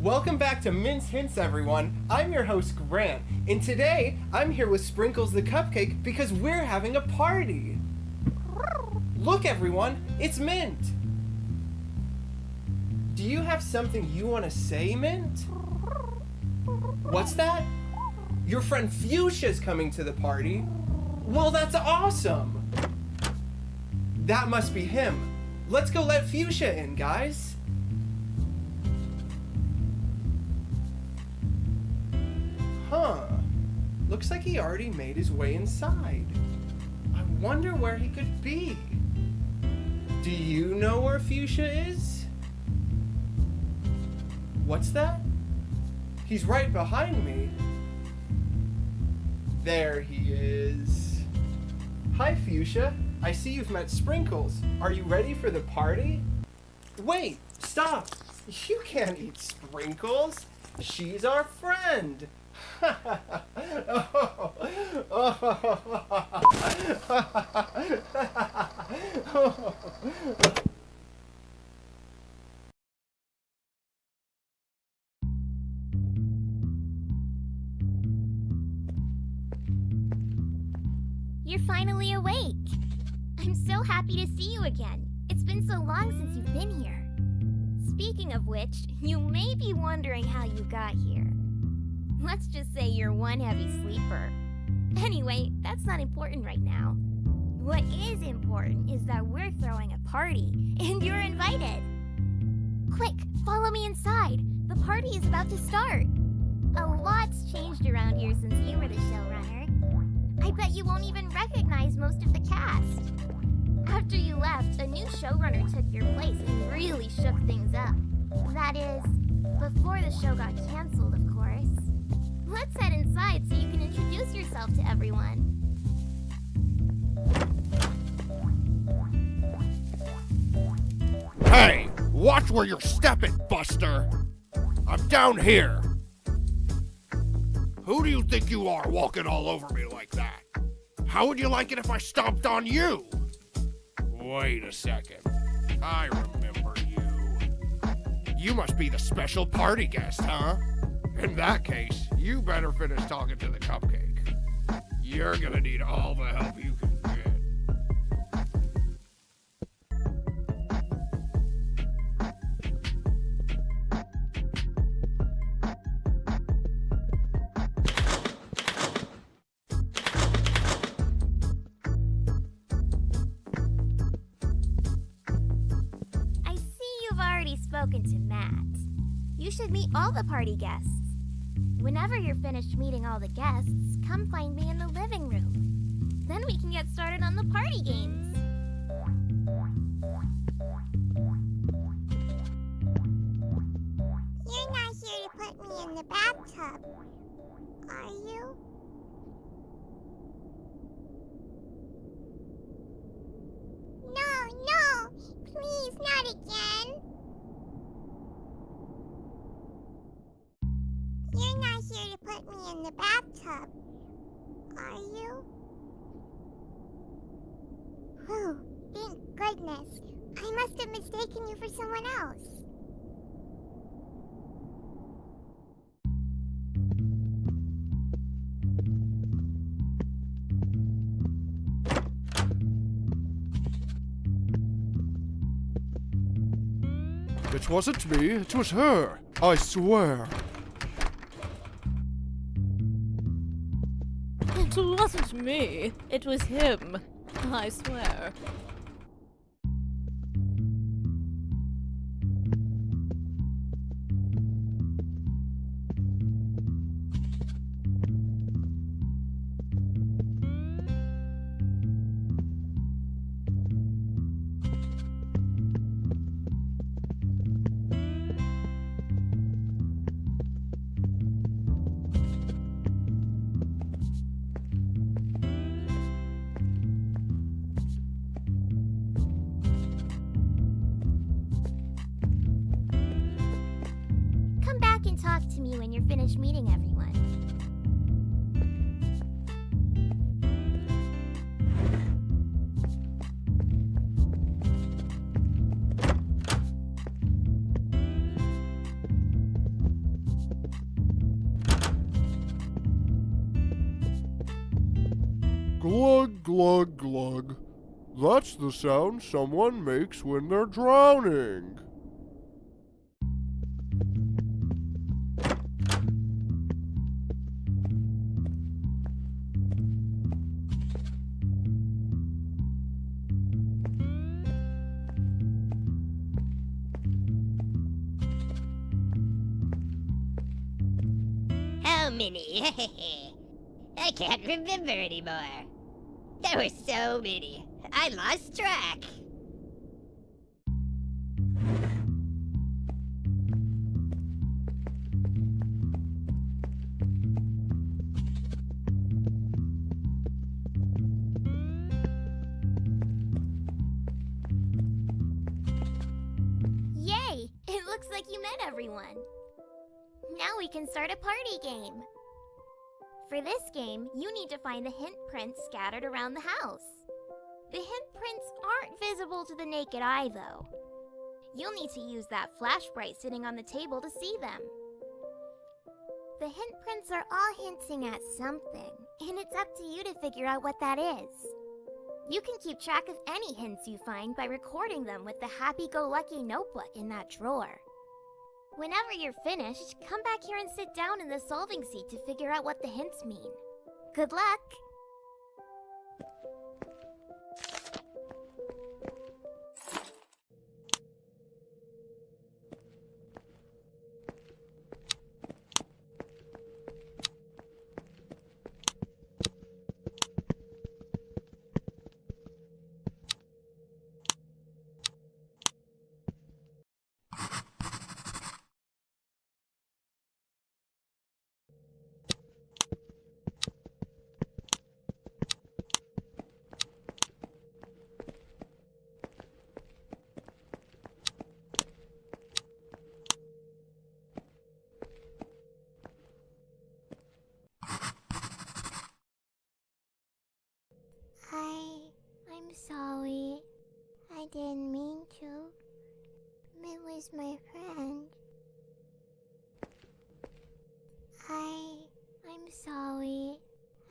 Welcome back to Mince Hints, everyone. I'm your host, Grant, and today I'm here with Sprinkles the Cupcake because we're having a party. Look, everyone, it's Mint. Do you have something you want to say, Mint? What's that? Your friend Fuchsia's coming to the party? Well, that's awesome. That must be him. Let's go let Fuchsia in, guys. Huh. Looks like he already made his way inside. I wonder where he could be. Do you know where Fuchsia is? What's that? He's right behind me. There he is. Hi, Fuchsia. I see you've met Sprinkles. Are you ready for the party? Wait, stop. You can't eat Sprinkles. She's our friend. You're finally awake. I'm so happy to see you again. It's been so long since you've been here. Speaking of which, you may be wondering how you got here. Let's just say you're one heavy sleeper. Anyway, that's not important right now. What is important is that we're throwing a party, and you're invited. Quick, follow me inside. The party is about to start. A lot's changed around here since you were the showrunner. I bet you won't even recognize most of the cast. After you left, a new showrunner took your place and really shook things up. That is, before the show got canceled, of course. Let's head inside so you can introduce yourself to everyone. Hey, watch where you're stepping, Buster. I'm down here. Who do you think you are walking all over me like that? How would you like it if I stomped on you? Wait a second. I remember you. You must be the special party guest, huh? In that case, you better finish talking to the cupcake. You're gonna need all the help you can get. I see you've already spoken to Matt. You should meet all the party guests. Whenever you're finished meeting all the guests, come find me in the living room. Then we can get started on the party games. You're not here to put me in the bathtub, are you? No, please, not again. You're not here to put me in the bathtub, are you? Whew, thank goodness. I must have mistaken you for someone else. It wasn't me, it was her. I swear. It wasn't me. It was him. I swear. Come back and talk to me when you're finished meeting everyone. Glug, glug, glug. That's the sound someone makes when they're drowning. How many? I can't remember anymore. There were so many. I lost track. Yay! It looks like you met everyone. Now we can start a party game. For this game, you need to find the hint prints scattered around the house. The hint prints aren't visible to the naked eye, though. You'll need to use that flashlight sitting on the table to see them. The hint prints are all hinting at something, and it's up to you to figure out what that is. You can keep track of any hints you find by recording them with the happy-go-lucky notebook in that drawer. Whenever you're finished, come back here and sit down in the solving seat to figure out what the hints mean. Good luck! I'm sorry. I didn't mean to. It was my friend. I'm sorry.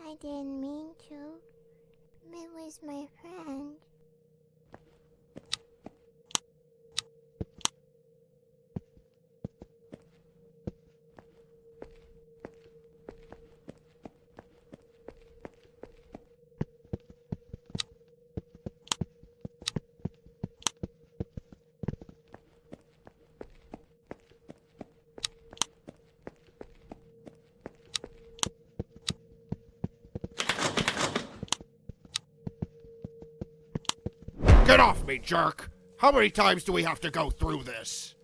I didn't mean to. It was my friend. Get off me, jerk! How many times do we have to go through this?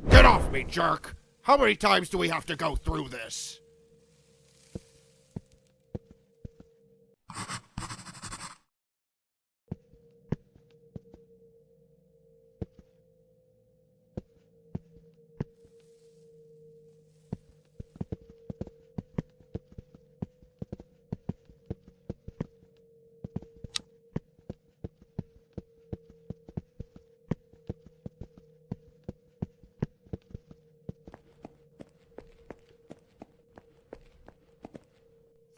Get off me, jerk! How many times do we have to go through this?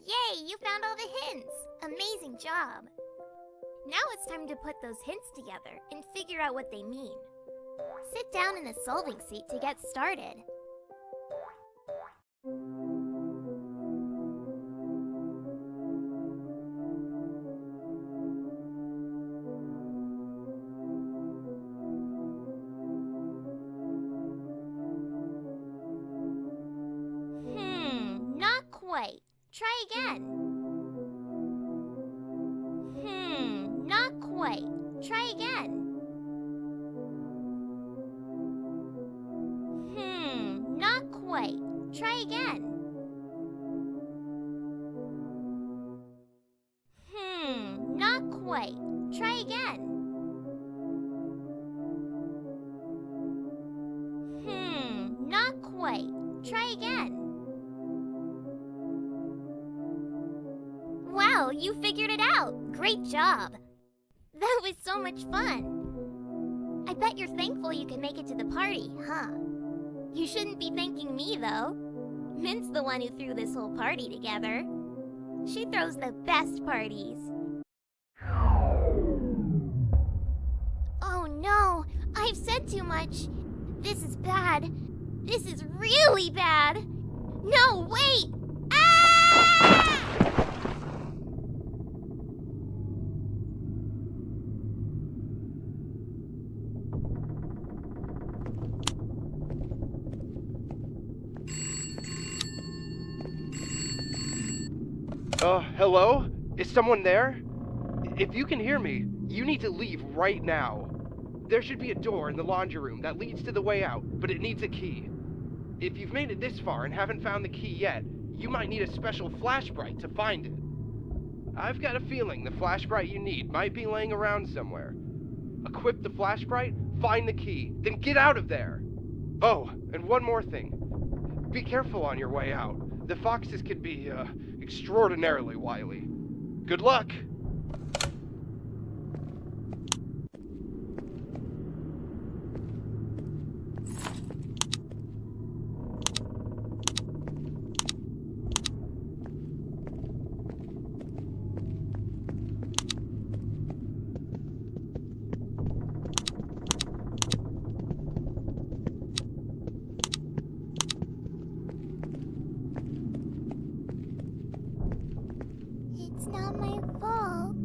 Yay, you found all the hints! Amazing job! Now it's time to put those hints together and figure out what they mean. Sit down in the solving seat to get started. Not quite. Try again. Not quite. Try again. Not quite. Try again. Not quite. Try again. Not quite. Try again. Wow, you figured it out! Great job! That was so much fun! I bet you're thankful you could make it to the party, huh? You shouldn't be thanking me, though. Mint's the one who threw this whole party together. She throws the best parties. Oh no, I've said too much. This is bad. This is really bad. No, wait! Ah! Hello? Is someone there? If you can hear me, you need to leave right now. There should be a door in the laundry room that leads to the way out, but it needs a key. If you've made it this far and haven't found the key yet, you might need a special flashbright to find it. I've got a feeling the flashbright you need might be laying around somewhere. Equip the flashbright, find the key, then get out of there! Oh, and one more thing. Be careful on your way out. The foxes can be, extraordinarily wily. Good luck! It's not my fault.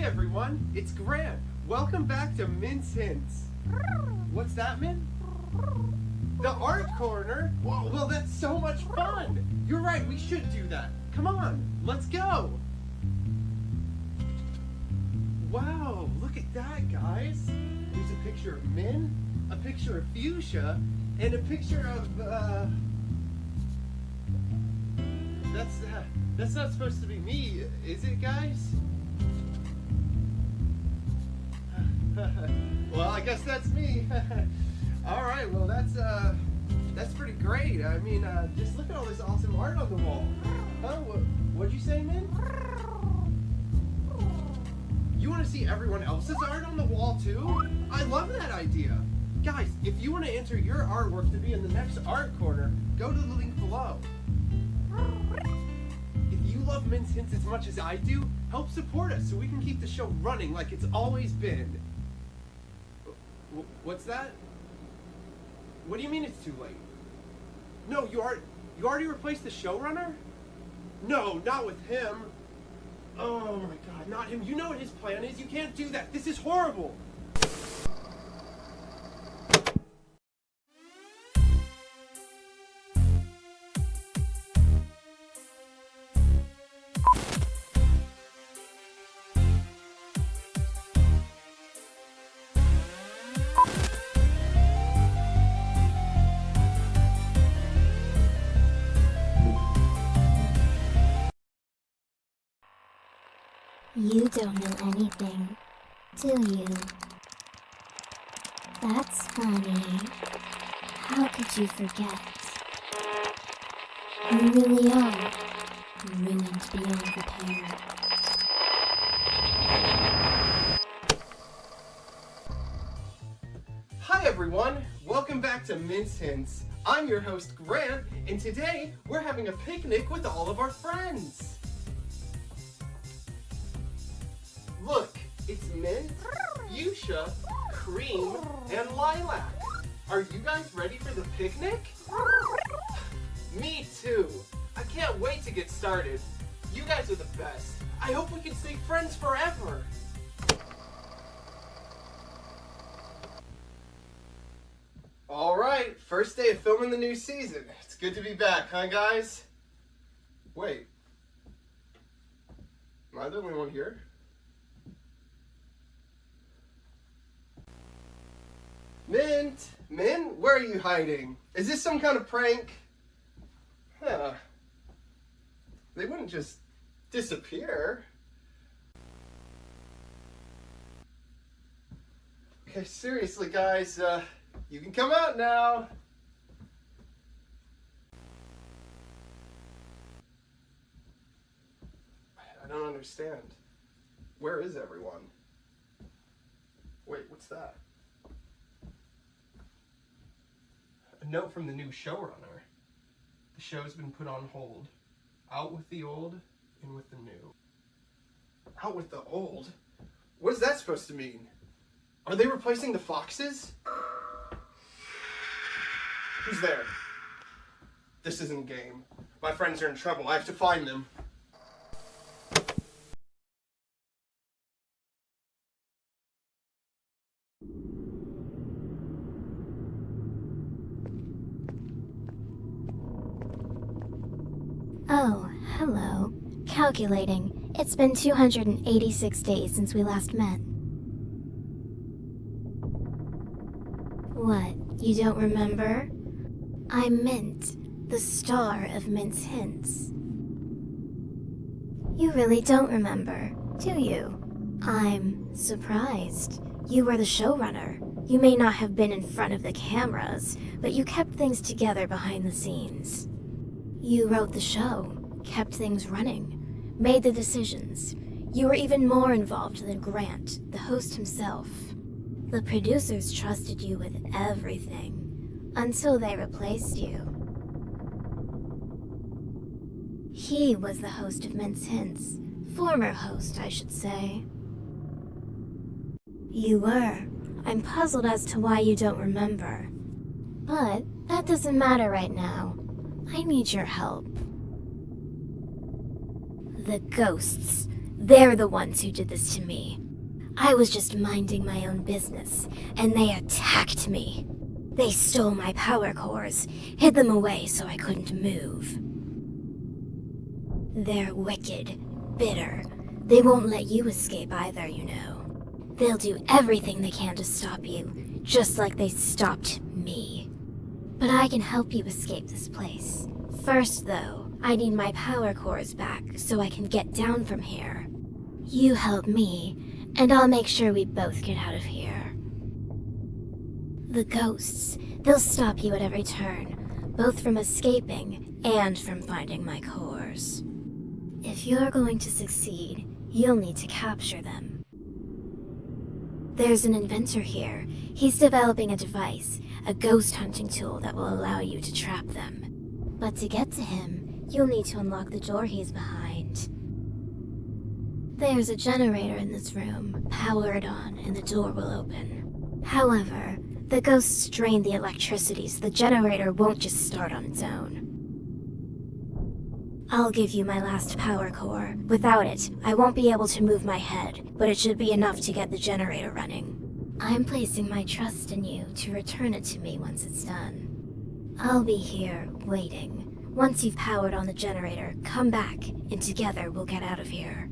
everyone, it's Grant. Welcome back to Mint's Hints. What's that, Mint? The art corner? Whoa, well, that's so much fun. You're right, we should do that. Come on, let's go. Wow, look at that, guys. There's a picture of Min, a picture of Fuchsia, and a picture of, that's not supposed to be me, is it, guys? Well, I guess that's me. All right, well, that's pretty great. I mean, just look at all this awesome art on the wall. Huh? What'd you say, Min? You want to see everyone else's art on the wall, too? I love that idea. Guys, if you want to enter your artwork to be in the next art corner, go to the link below. If you love Mint's Hints as much as I do, help support us so we can keep the show running like it's always been. What's that? What do you mean it's too late? No, you already replaced the showrunner? No, not with him. Oh my god, not him. You know what his plan is. You can't do that. This is horrible. You don't know anything, do you? That's funny. How could you forget? You really are ruined beyond repair. Hi everyone, welcome back to Mint's Hints. I'm your host Grant, and today we're having a picnic with all of our friends. Look, it's Mint, Fuchsia, Cream, and Lilac. Are you guys ready for the picnic? Me too. I can't wait to get started. You guys are the best. I hope we can stay friends forever. All right, first day of filming the new season. It's good to be back, huh guys? Wait, am I the only one here? Mint, where are you hiding? Is this some kind of prank? Huh. They wouldn't just disappear. Okay, seriously guys, you can come out now. I don't understand. Where is everyone? Wait, what's that? A note from the new showrunner. The show's been put on hold. Out with the old, in with the new. Out with the old? What is that supposed to mean? Are they replacing the foxes? Who's there? This isn't a game. My friends are in trouble. I have to find them. Oh, hello. Calculating. It's been 286 days since we last met. What, you don't remember? I'm Mint, the star of Mint's Hints. You really don't remember, do you? I'm surprised. You were the showrunner. You may not have been in front of the cameras, but you kept things together behind the scenes. You wrote the show, kept things running, made the decisions. You were even more involved than Grant, the host himself. The producers trusted you with everything, until they replaced you. He was the host of Mint's Hints. Former host, I should say. You were. I'm puzzled as to why you don't remember. But that doesn't matter right now. I need your help. The ghosts. They're the ones who did this to me. I was just minding my own business, and they attacked me. They stole my power cores, hid them away so I couldn't move. They're wicked, bitter. They won't let you escape either, you know. They'll do everything they can to stop you, just like they stopped me. But I can help you escape this place. First, though, I need my power cores back so I can get down from here. You help me, and I'll make sure we both get out of here. The ghosts, they'll stop you at every turn, both from escaping and from finding my cores. If you're going to succeed, you'll need to capture them. There's an inventor here. He's developing a device, a ghost hunting tool that will allow you to trap them. But to get to him, you'll need to unlock the door he's behind. There's a generator in this room. Power it on and the door will open. However, the ghosts drain the electricity so the generator won't just start on its own. I'll give you my last power core. Without it, I won't be able to move my head, but it should be enough to get the generator running. I'm placing my trust in you to return it to me once it's done. I'll be here, waiting. Once you've powered on the generator, come back, and together we'll get out of here.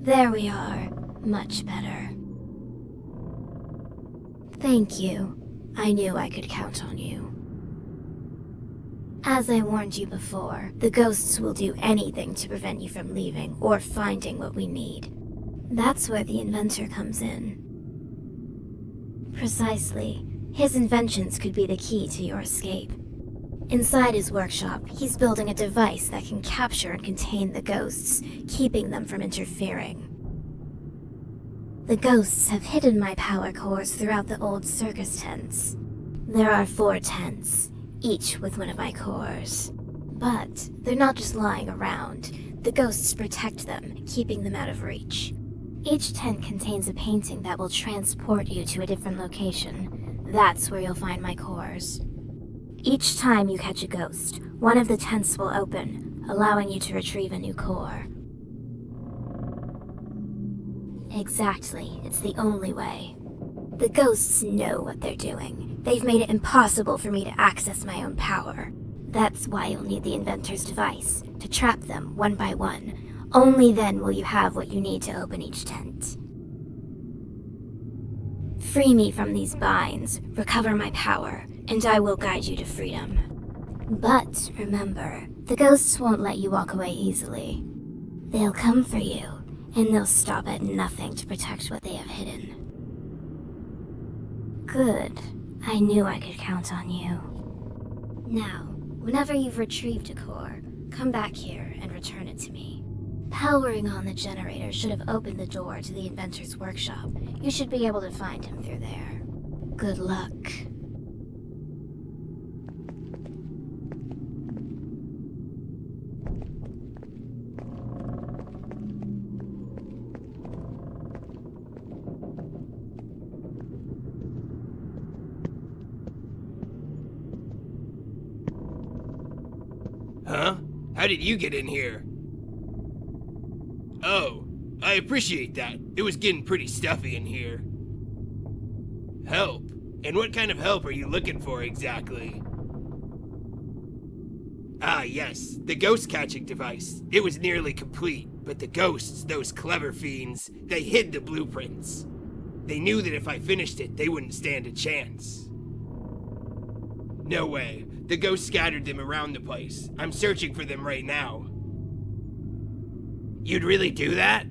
There we are. Much better. Thank you. I knew I could count on you. As I warned you before, the ghosts will do anything to prevent you from leaving or finding what we need. That's where the inventor comes in. Precisely. His inventions could be the key to your escape. Inside his workshop, he's building a device that can capture and contain the ghosts, keeping them from interfering. The ghosts have hidden my power cores throughout the old circus tents. There are 4 tents, each with one of my cores. But they're not just lying around. The ghosts protect them, keeping them out of reach. Each tent contains a painting that will transport you to a different location. That's where you'll find my cores. Each time you catch a ghost, one of the tents will open, allowing you to retrieve a new core. Exactly, it's the only way. The ghosts know what they're doing. They've made it impossible for me to access my own power. That's why you'll need the inventor's device, to trap them one by one. Only then will you have what you need to open each tent. Free me from these binds, recover my power, and I will guide you to freedom. But remember, the ghosts won't let you walk away easily. They'll come for you, and they'll stop at nothing to protect what they have hidden. Good. I knew I could count on you. Now, whenever you've retrieved a core, come back here and return it to me. Powering on the generator should have opened the door to the inventor's workshop. You should be able to find him through there. Good luck. Huh? How did you get in here? Oh, I appreciate that. It was getting pretty stuffy in here. Help? And what kind of help are you looking for exactly? Ah, yes, the ghost catching device. It was nearly complete, but the ghosts, those clever fiends, they hid the blueprints. They knew that if I finished it, they wouldn't stand a chance. No way. The ghosts scattered them around the place. I'm searching for them right now. You'd really do that?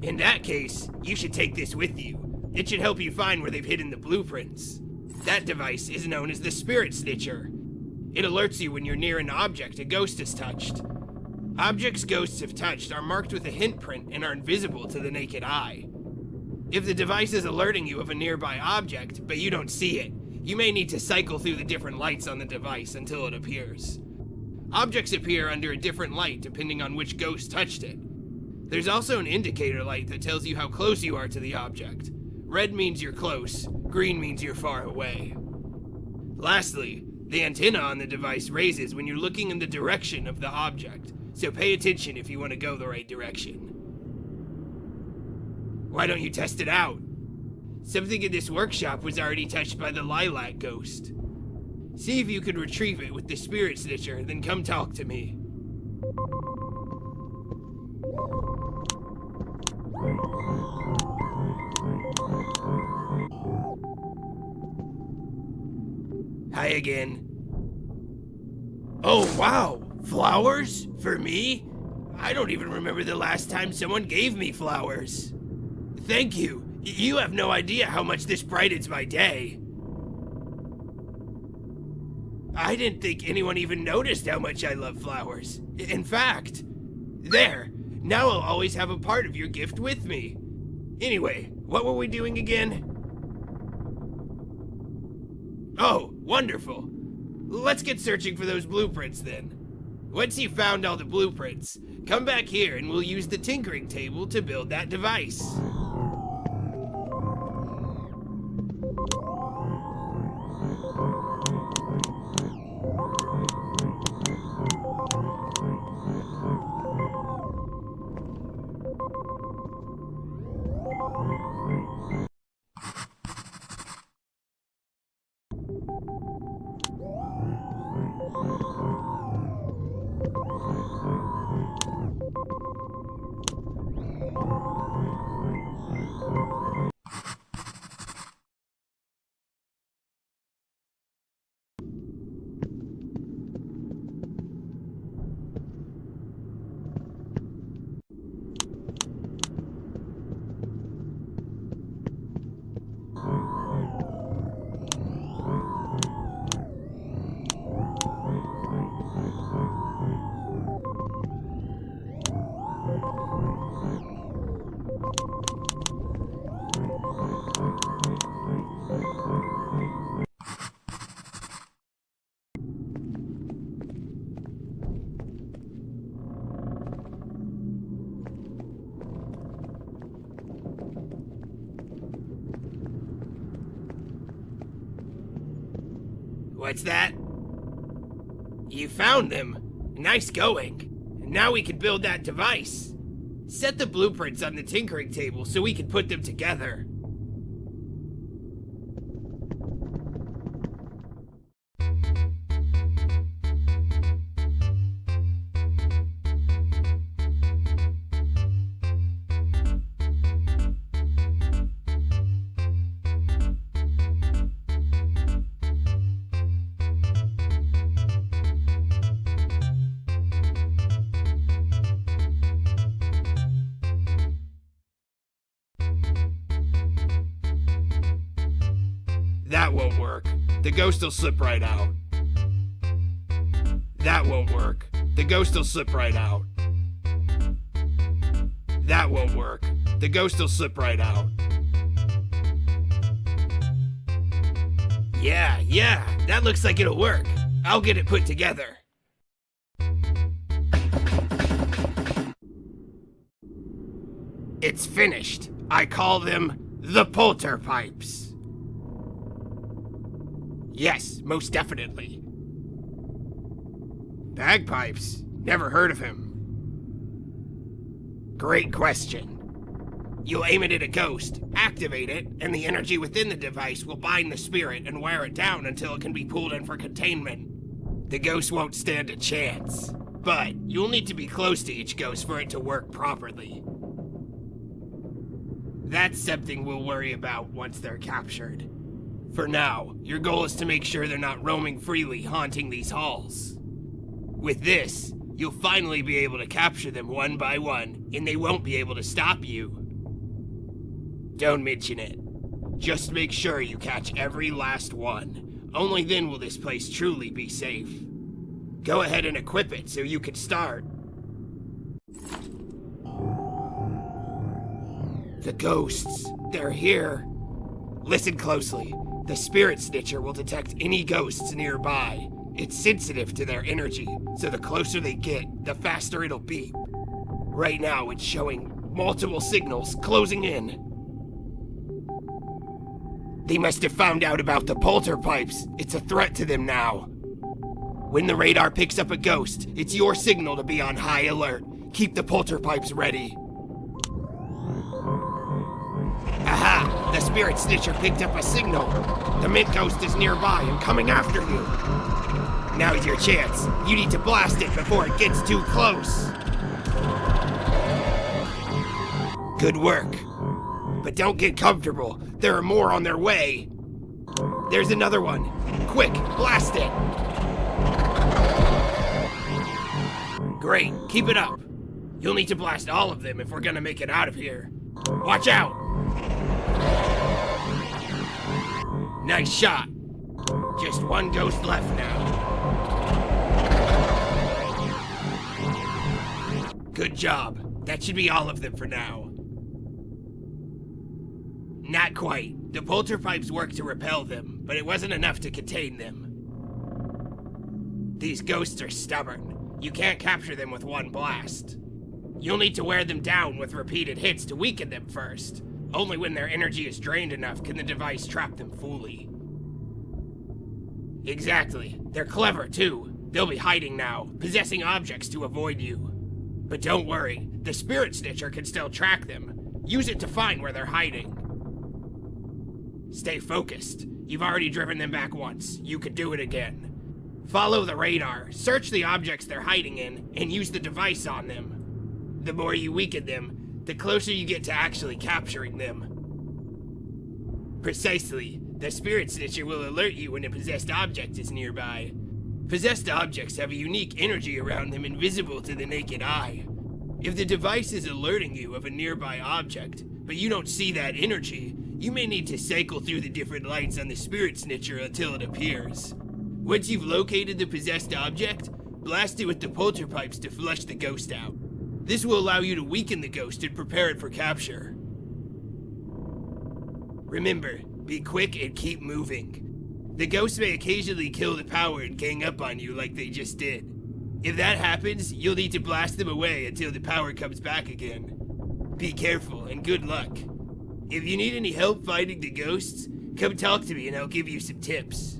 In that case, you should take this with you. It should help you find where they've hidden the blueprints. That device is known as the Spirit Snitcher. It alerts you when you're near an object a ghost has touched. Objects ghosts have touched are marked with a hint print and are invisible to the naked eye. If the device is alerting you of a nearby object, but you don't see it, you may need to cycle through the different lights on the device until it appears. Objects appear under a different light depending on which ghost touched it. There's also an indicator light that tells you how close you are to the object. Red means you're close, green means you're far away. Lastly, the antenna on the device raises when you're looking in the direction of the object, so pay attention if you want to go the right direction. Why don't you test it out? Something in this workshop was already touched by the lilac ghost. See if you can retrieve it with the Spirit Snitcher, then come talk to me. Hi again. Oh wow, flowers? For me? I don't even remember the last time someone gave me flowers. Thank you. You have no idea how much this brightens my day. I didn't think anyone even noticed how much I love flowers. In fact, there. Now I'll always have a part of your gift with me. Anyway, what were we doing again? Oh, wonderful. Let's get searching for those blueprints then. Once you've found all the blueprints, come back here and we'll use the tinkering table to build that device. What's that? You found them. Nice going. Now we can build that device. Set the blueprints on the tinkering table so we can put them together. That won't work. The ghost will slip right out. That won't work. The ghost will slip right out. That won't work. The ghost will slip right out. Yeah, that looks like it'll work. I'll get it put together. It's finished. I call them the Polter Pipes. Yes, most definitely. Bagpipes? Never heard of him. Great question. You'll aim it at a ghost, activate it, and the energy within the device will bind the spirit and wear it down until it can be pulled in for containment. The ghost won't stand a chance, but you'll need to be close to each ghost for it to work properly. That's something we'll worry about once they're captured. For now, your goal is to make sure they're not roaming freely, haunting these halls. With this, you'll finally be able to capture them one by one, and they won't be able to stop you. Don't mention it. Just make sure you catch every last one. Only then will this place truly be safe. Go ahead and equip it so you can start. The ghosts, they're here. Listen closely. The Spirit Snitcher will detect any ghosts nearby. It's sensitive to their energy, so the closer they get, the faster it'll beep. Right now, it's showing multiple signals closing in. They must have found out about the polterpipes. It's a threat to them now. When the radar picks up a ghost, it's your signal to be on high alert. Keep the polterpipes ready. Aha! The Spirit Snitcher picked up a signal. The Mint Ghost is nearby and coming after you. Now's your chance. You need to blast it before it gets too close. Good work. But don't get comfortable. There are more on their way. There's another one. Quick, blast it. Great, keep it up. You'll need to blast all of them if we're gonna make it out of here. Watch out. Nice shot. Just one ghost left now. Good job. That should be all of them for now. Not quite. The polterpipes worked to repel them, but it wasn't enough to contain them. These ghosts are stubborn. You can't capture them with one blast. You'll need to wear them down with repeated hits to weaken them first. Only when their energy is drained enough can the device trap them fully. Exactly. They're clever, too. They'll be hiding now, possessing objects to avoid you. But don't worry, the Spirit Snitcher can still track them. Use it to find where they're hiding. Stay focused. You've already driven them back once. You can do it again. Follow the radar, search the objects they're hiding in, and use the device on them. The more you weaken them, the closer you get to actually capturing them. Precisely. The Spirit Snitcher will alert you when a possessed object is nearby. Possessed objects have a unique energy around them invisible to the naked eye. If the device is alerting you of a nearby object, but you don't see that energy, you may need to cycle through the different lights on the Spirit Snitcher until it appears. Once you've located the possessed object, blast it with the polterpipes to flush the ghost out. This will allow you to weaken the ghost and prepare it for capture. Remember, be quick and keep moving. The ghosts may occasionally kill the power and gang up on you like they just did. If that happens, you'll need to blast them away until the power comes back again. Be careful and good luck. If you need any help fighting the ghosts, come talk to me and I'll give you some tips.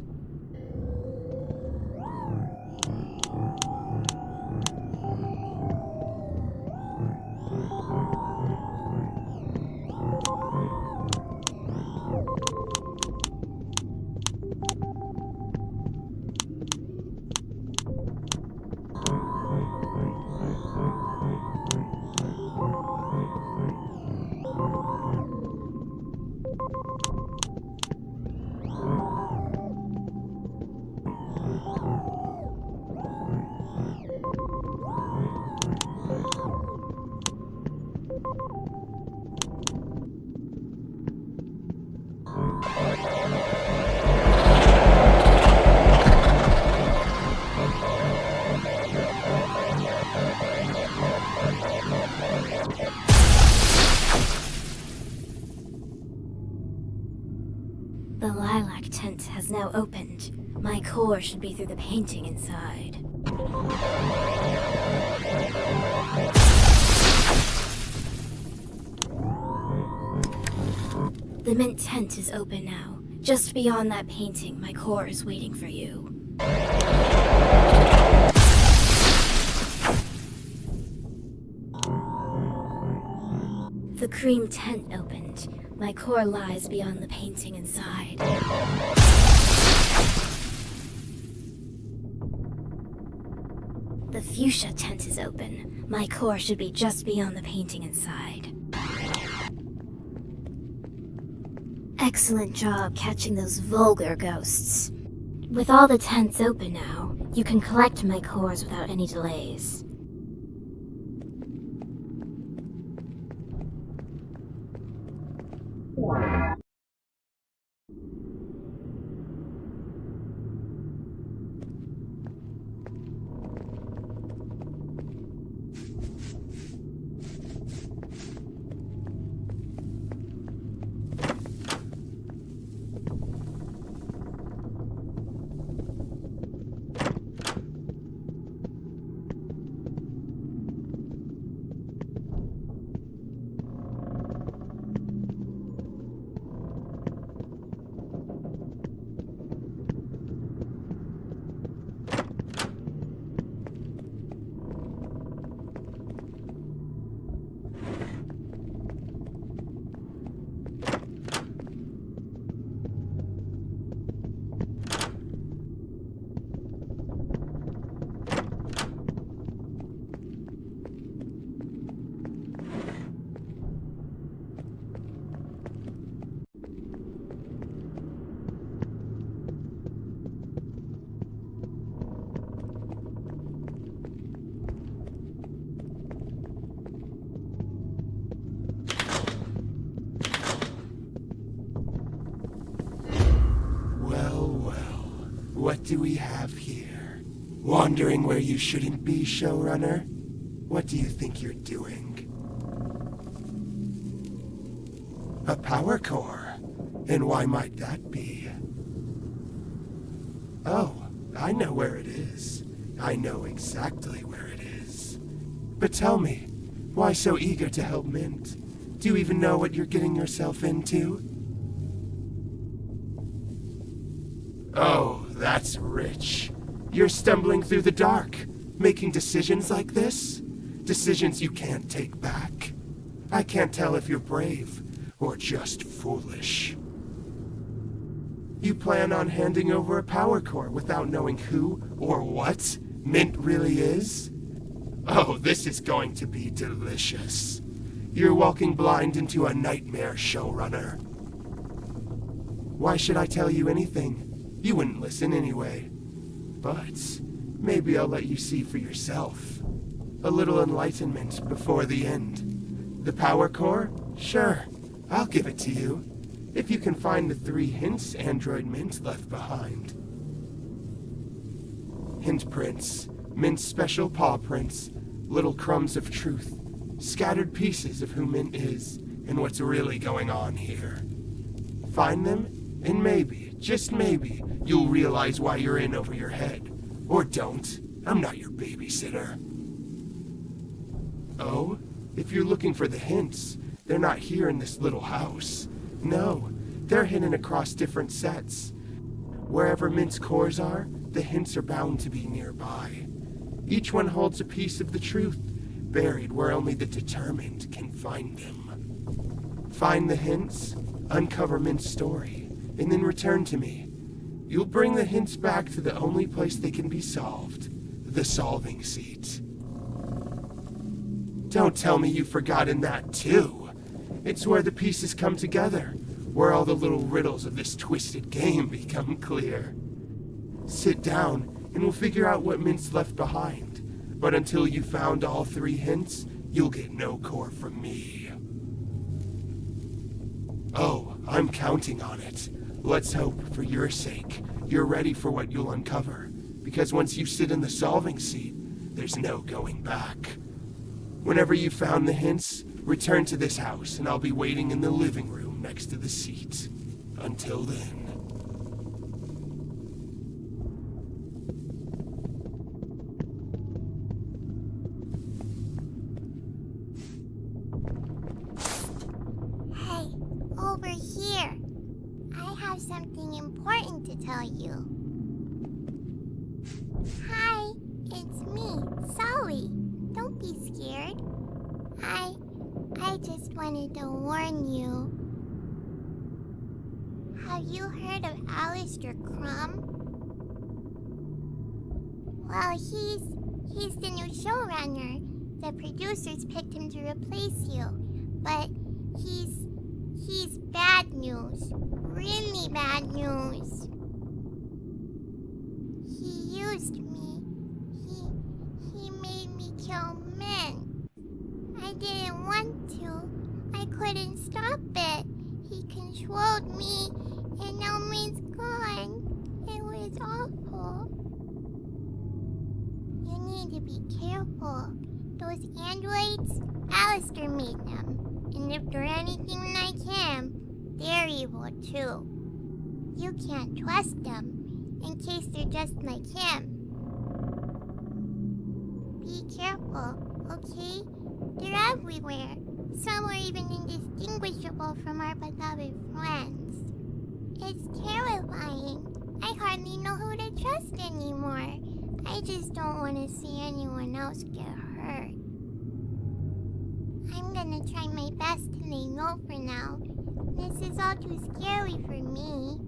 The lilac tent has now opened. My core should be through the painting inside. The mint tent is open now. Just beyond that painting, my core is waiting for you. The cream tent opened. My core lies beyond the painting inside. The fuchsia tent is open. My core should be just beyond the painting inside. Excellent job catching those vulgar ghosts. With all the tents open now, you can collect my cores without any delays. what do we have here? Wandering where you shouldn't be, showrunner? What do you think you're doing? A power core. And why might that be? Oh, I know where it is. I know exactly where it is. But tell me, why so eager to help Mint? Do you even know what you're getting yourself into? Oh, that's rich. You're stumbling through the dark, making decisions like this? Decisions you can't take back. I can't tell if you're brave or just foolish. You plan on handing over a power core without knowing who or what Mint really is? Oh, this is going to be delicious. You're walking blind into a nightmare, showrunner. Why should I tell you anything? You wouldn't listen anyway. But maybe I'll let you see for yourself. A little enlightenment before the end. The power core? Sure, I'll give it to you. If you can find the 3 hints Android Mint left behind. Hint prints, Mint's special paw prints, little crumbs of truth, scattered pieces of who Mint is and what's really going on here. Find them, and maybe, just maybe, you'll realize why you're in over your head. Or don't. I'm not your babysitter. Oh, if you're looking for the hints, they're not here in this little house. No, they're hidden across different sets. Wherever Mint's cores are, the hints are bound to be nearby. Each one holds a piece of the truth, buried where only the determined can find them. Find the hints, uncover Mint's story, and then return to me. You'll bring the hints back to the only place they can be solved, the solving seat. Don't tell me you've forgotten that too. It's where the pieces come together, where all the little riddles of this twisted game become clear. Sit down, and we'll figure out what Mint's left behind. But until you've found all 3 hints, you'll get no core from me. Oh, I'm counting on it. Let's hope, for your sake, you're ready for what you'll uncover. Because once you sit in the solving seat, there's no going back. Whenever you've found the hints, return to this house, and I'll be waiting in the living room next to the seat. Until then. Hey, over here. I have something important to tell you. Hi, it's me, Sully. Don't be scared. I just wanted to warn you. Have you heard of Alistair Crumb? Well, he's the new showrunner. The producers picked him to replace you. But he's bad news. Really bad news. He used me. He made me kill men. I didn't want to. I couldn't stop it. He controlled me, and now Min's gone. It was awful. You need to be careful. Those androids, Alistair made them. And if they're anything like him, they're evil too. You can't trust them, in case they're just like him. Be careful, okay? They're everywhere. Some are even indistinguishable from our beloved friends. It's terrifying. I hardly know who to trust anymore. I just don't want to see anyone else get hurt. I'm gonna try my best to lay low for now. This is all too scary for me.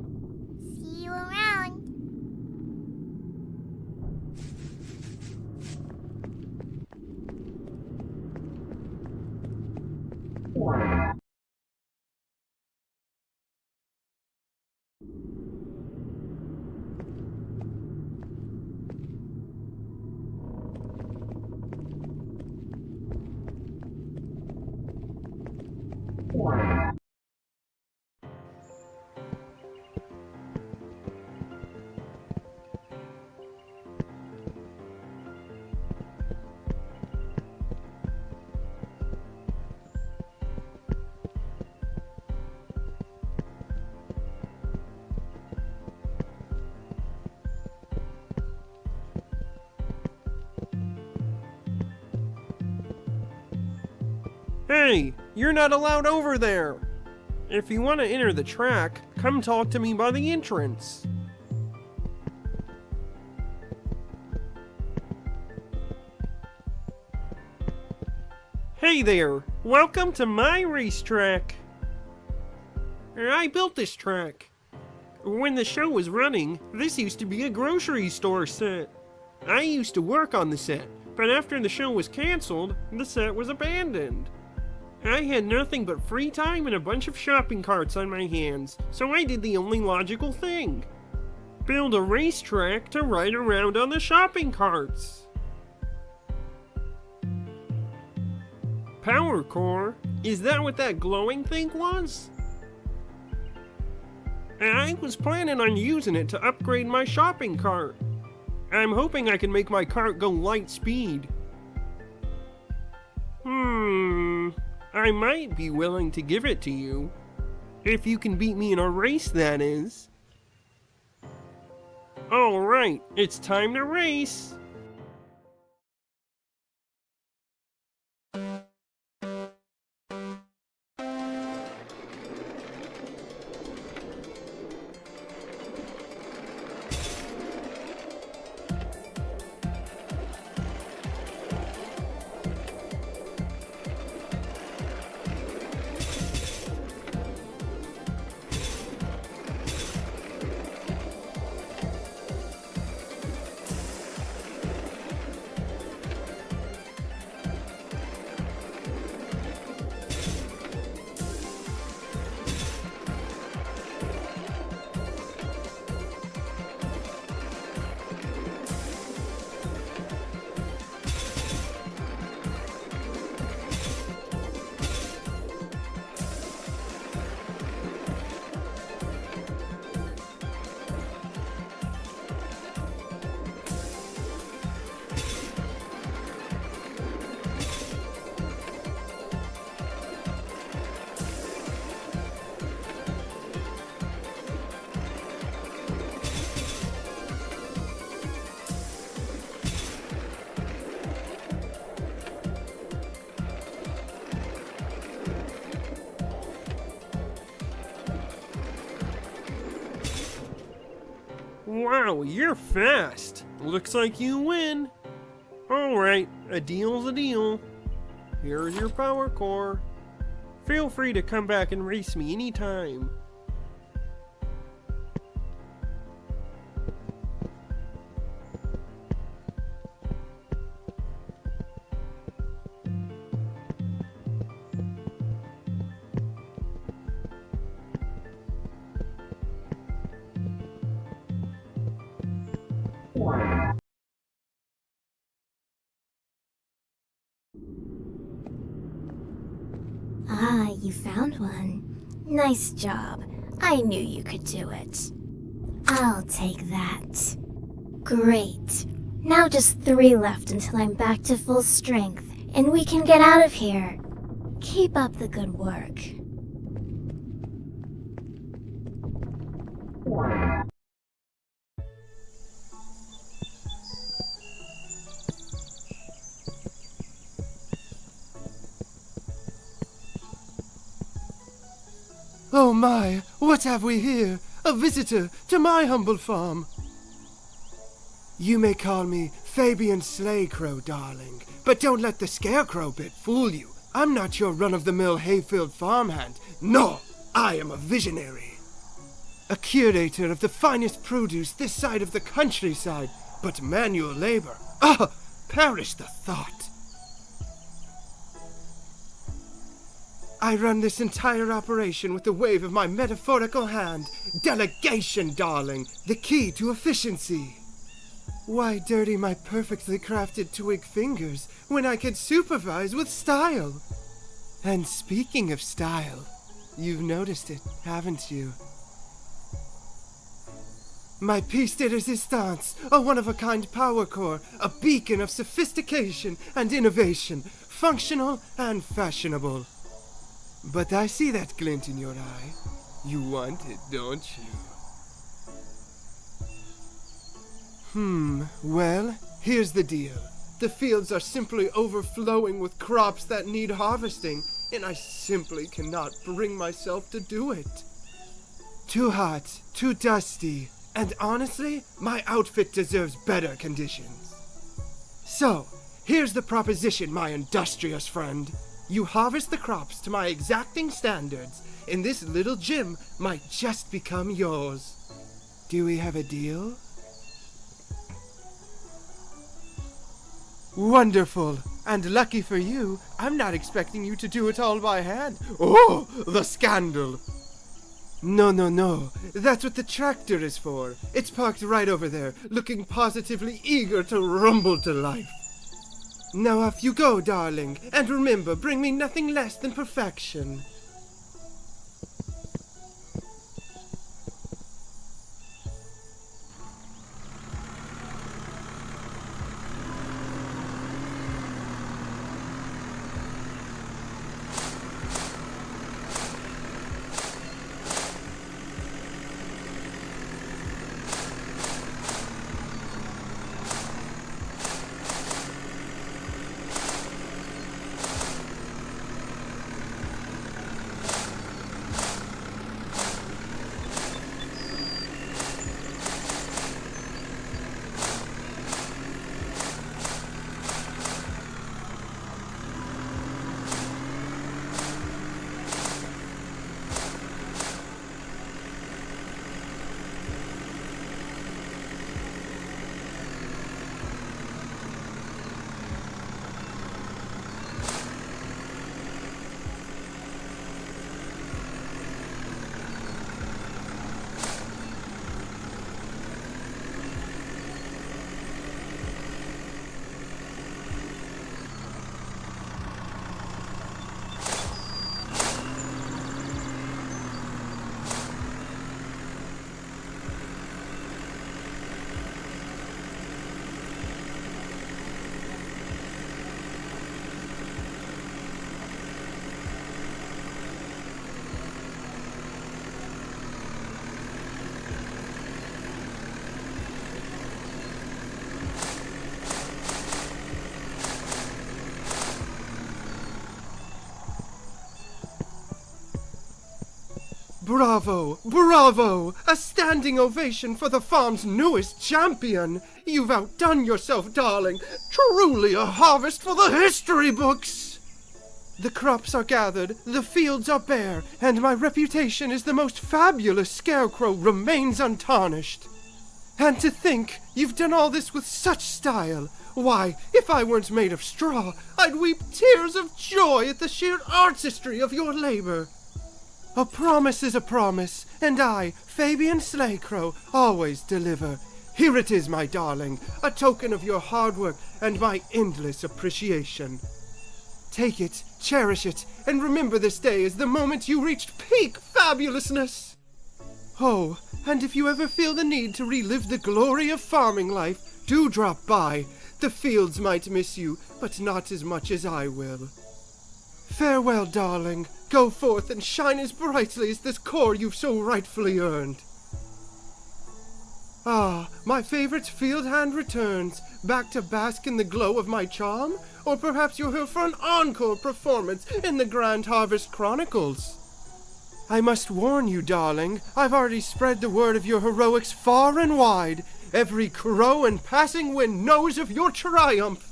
See you around. Hey, you're not allowed over there! If you want to enter the track, come talk to me by the entrance. Hey there, welcome to my racetrack. I built this track. When the show was running, this used to be a grocery store set. I used to work on the set, but after the show was canceled, the set was abandoned. I had nothing but free time and a bunch of shopping carts on my hands, so I did the only logical thing. Build a racetrack to ride around on the shopping carts. Power core? Is that what that glowing thing was? I was planning on using it to upgrade my shopping cart. I'm hoping I can make my cart go light speed. I might be willing to give it to you. If you can beat me in a race, that is. Alright, it's time to race. Wow, you're fast. Looks like you win. Alright, a deal's a deal. Here's your power core. Feel free to come back and race me anytime. Ah, you found one. Nice job. I knew you could do it. I'll take that. Great. Now just 3 left until I'm back to full strength, and we can get out of here. Keep up the good work. Oh my, what have we here? A visitor to my humble farm. You may call me Fabian Slaycrow, darling, but don't let the scarecrow bit fool you. I'm not your run-of-the-mill hay-filled farmhand. No, I am a visionary. A curator of the finest produce this side of the countryside, but manual labor. Ah, perish the thought. I run this entire operation with the wave of my metaphorical hand. Delegation, darling, the key to efficiency. Why dirty my perfectly crafted twig fingers when I can supervise with style? And speaking of style, you've noticed it, haven't you? My piece de resistance, a one-of-a-kind power core, a beacon of sophistication and innovation, functional and fashionable. But I see that glint in your eye. You want it, don't you? Well, here's the deal. The fields are simply overflowing with crops that need harvesting, and I simply cannot bring myself to do it. Too hot, too dusty, and honestly, my outfit deserves better conditions. So, here's the proposition, my industrious friend. You harvest the crops to my exacting standards, and this little gym might just become yours. Do we have a deal? Wonderful. And lucky for you, I'm not expecting you to do it all by hand. Oh, the scandal. No. That's what the tractor is for. It's parked right over there, looking positively eager to rumble to life. Now off you go, darling, and remember, bring me nothing less than perfection. Bravo! A standing ovation for the farm's newest champion! You've outdone yourself, darling! Truly a harvest for the history books! The crops are gathered, the fields are bare, and my reputation as the most fabulous scarecrow remains untarnished. And to think you've done all this with such style! Why, if I weren't made of straw, I'd weep tears of joy at the sheer artistry of your labor. A promise is a promise, and I, Fabian Slaycrow, always deliver. Here it is, my darling, a token of your hard work and my endless appreciation. Take it, cherish it, and remember this day as the moment you reached peak fabulousness. Oh, and if you ever feel the need to relive the glory of farming life, do drop by. The fields might miss you, but not as much as I will. Farewell, darling. Go forth and shine as brightly as this core you've so rightfully earned. Ah, my favorite field hand returns, back to bask in the glow of my charm? Or perhaps you're here for an encore performance in the Grand Harvest Chronicles? I must warn you, darling, I've already spread the word of your heroics far and wide. Every crow and passing wind knows of your triumph.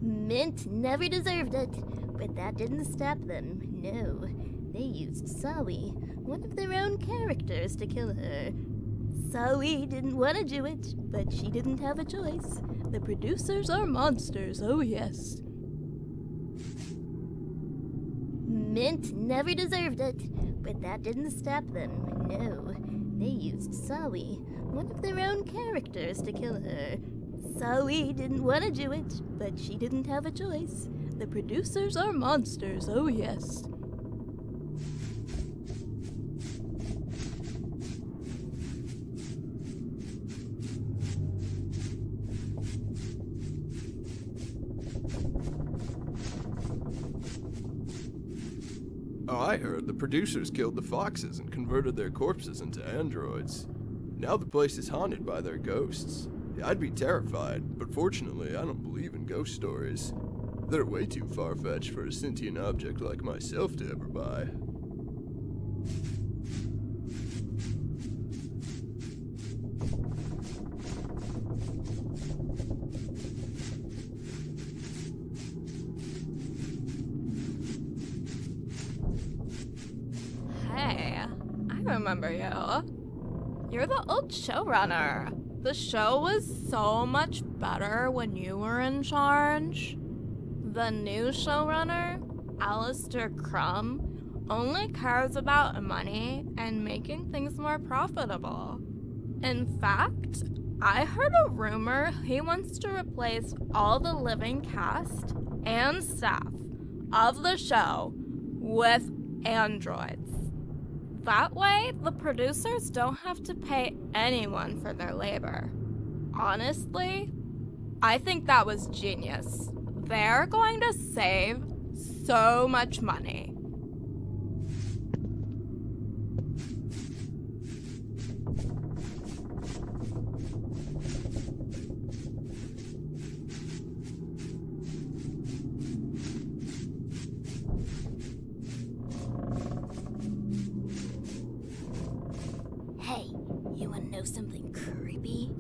Mint never deserved it, but that didn't stop them, no. They used Sawi, one of their own characters, to kill her. Sawi didn't want to do it, but she didn't have a choice. The producers are monsters, oh yes. Mint never deserved it, but that didn't stop them, no. They used Sawi, one of their own characters, to kill her. Sawi didn't want to do it, but she didn't have a choice. The producers are monsters, oh yes. Oh, I heard the producers killed the foxes and converted their corpses into androids. Now the place is haunted by their ghosts. I'd be terrified, but fortunately I don't believe in ghost stories. They're way too far-fetched for a sentient object like myself to ever buy. Hey, I remember you. You're the old showrunner. The show was so much better when you were in charge. The new showrunner, Alistair Crumb, only cares about money and making things more profitable. In fact, I heard a rumor he wants to replace all the living cast and staff of the show with androids. That way, the producers don't have to pay anyone for their labor. Honestly, I think that was genius. They're going to save so much money. Hey, you wanna know something creepy?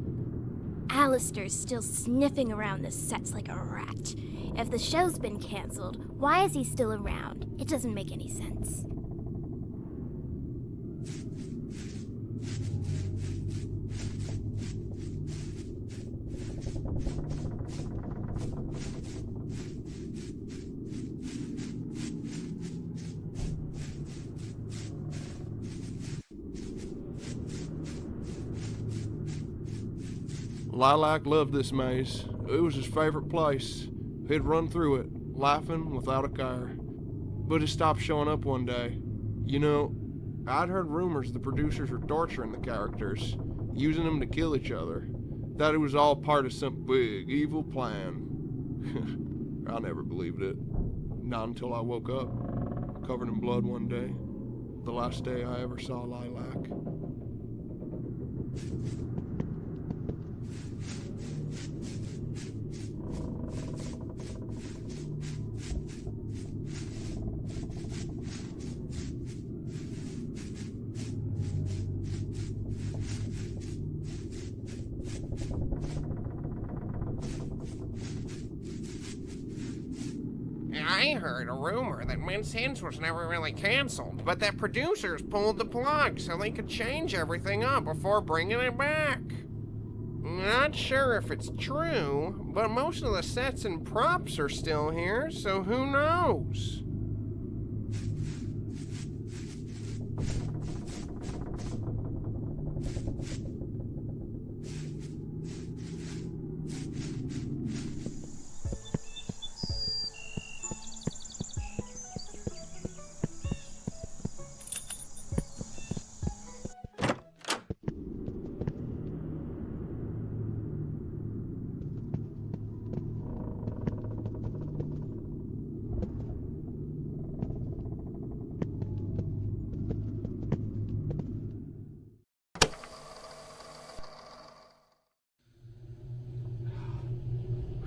Alistair's still sniffing around the sets like a rat. If the show's been canceled, why is he still around? It doesn't make any sense. Lilac loved this maze. It was his favorite place. He'd run through it, laughing without a care. But it stopped showing up one day. You know, I'd heard rumors the producers were torturing the characters, using them to kill each other. That it was all part of some big, evil plan. I never believed it. Not until I woke up, covered in blood one day. The last day I ever saw Lilac. I heard a rumor that Mint's Hints was never really canceled, but that producers pulled the plug so they could change everything up before bringing it back. Not sure if it's true, but most of the sets and props are still here, so who knows?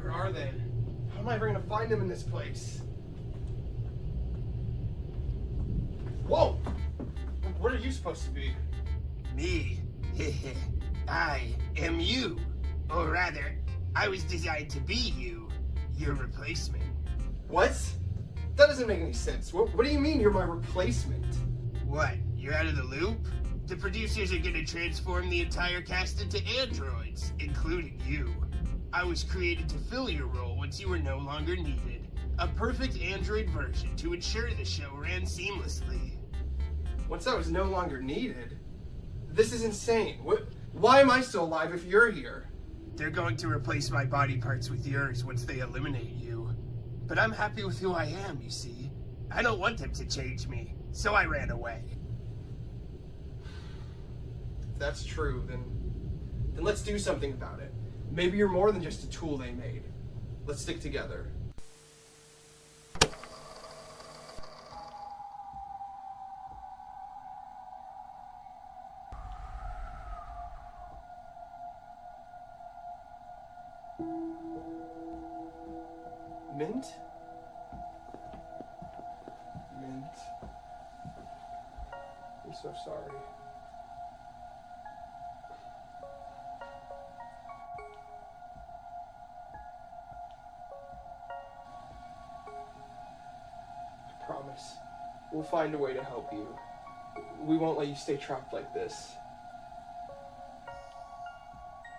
Where are they? How am I ever gonna find them in this place? Whoa! What are you supposed to be? Me? I am you. Or rather, I was designed to be you, your replacement. What? That doesn't make any sense. What do you mean you're my replacement? What, you're out of the loop? The producers are gonna transform the entire cast into androids, including you. I was created to fill your role once you were no longer needed. A perfect Android version to ensure the show ran seamlessly. Once I was no longer needed? This is insane. Why am I still alive if you're here? They're going to replace my body parts with yours once they eliminate you. But I'm happy with who I am, you see. I don't want them to change me, so I ran away. If that's true, then let's do something about it. Maybe you're more than just a tool they made. Let's stick together. Mint? Mint. I'm so sorry. I promise. We'll find a way to help you. We won't let you stay trapped like this.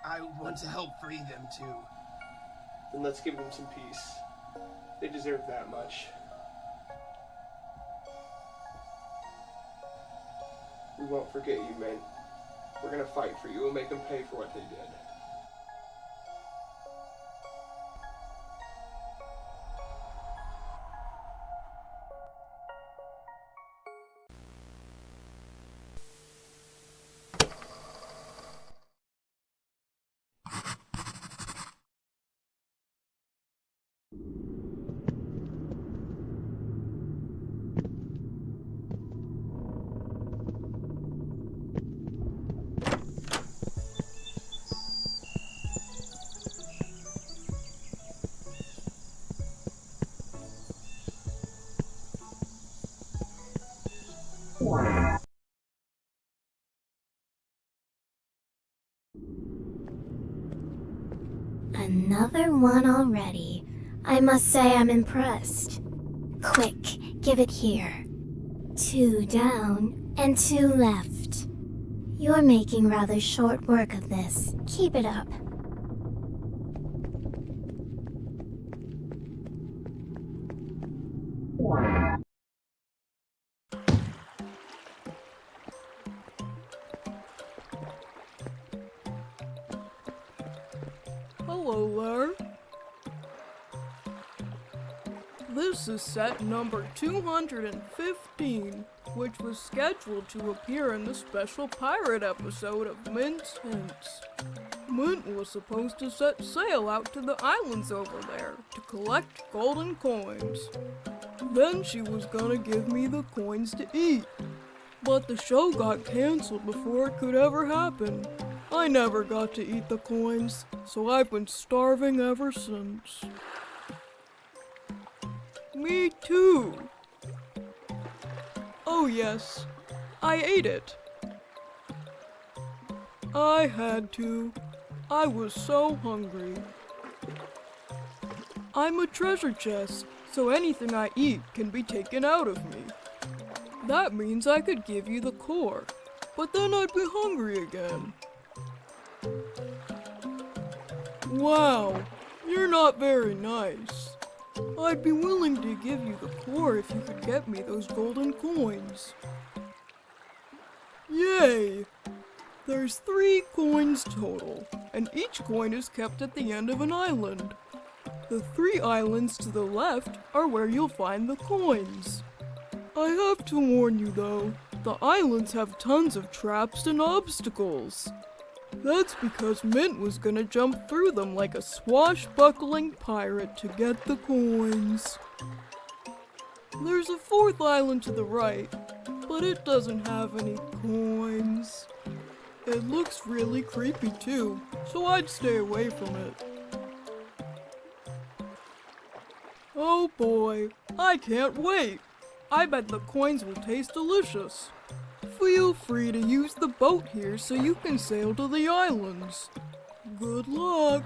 I want to help free them too. Then let's give them some peace. They deserve that much. We won't forget you, Mint. We're gonna fight for you. We'll make them pay for what they did. Another one already. I must say I'm impressed. Quick, give it here. 2 down and 2 left. You're making rather short work of this. Keep it up. Hello there. This is set number 215, which was scheduled to appear in the special pirate episode of Mint's Hints. Mint was supposed to set sail out to the islands over there to collect golden coins. Then she was gonna give me the coins to eat. But the show got canceled before it could ever happen. I never got to eat the coins, so I've been starving ever since. Me too. Oh yes, I ate it. I had to. I was so hungry. I'm a treasure chest, so anything I eat can be taken out of me. That means I could give you the core, but then I'd be hungry again. Wow, you're not very nice. I'd be willing to give you the core if you could get me those golden coins. Yay! There's 3 coins total, and each coin is kept at the end of an island. The 3 islands to the left are where you'll find the coins. I have to warn you though, the islands have tons of traps and obstacles. That's because Mint was gonna jump through them like a swashbuckling pirate to get the coins. There's a 4th island to the right, but it doesn't have any coins. It looks really creepy too, so I'd stay away from it. Oh boy, I can't wait! I bet the coins will taste delicious. Feel free to use the boat here so you can sail to the islands. Good luck!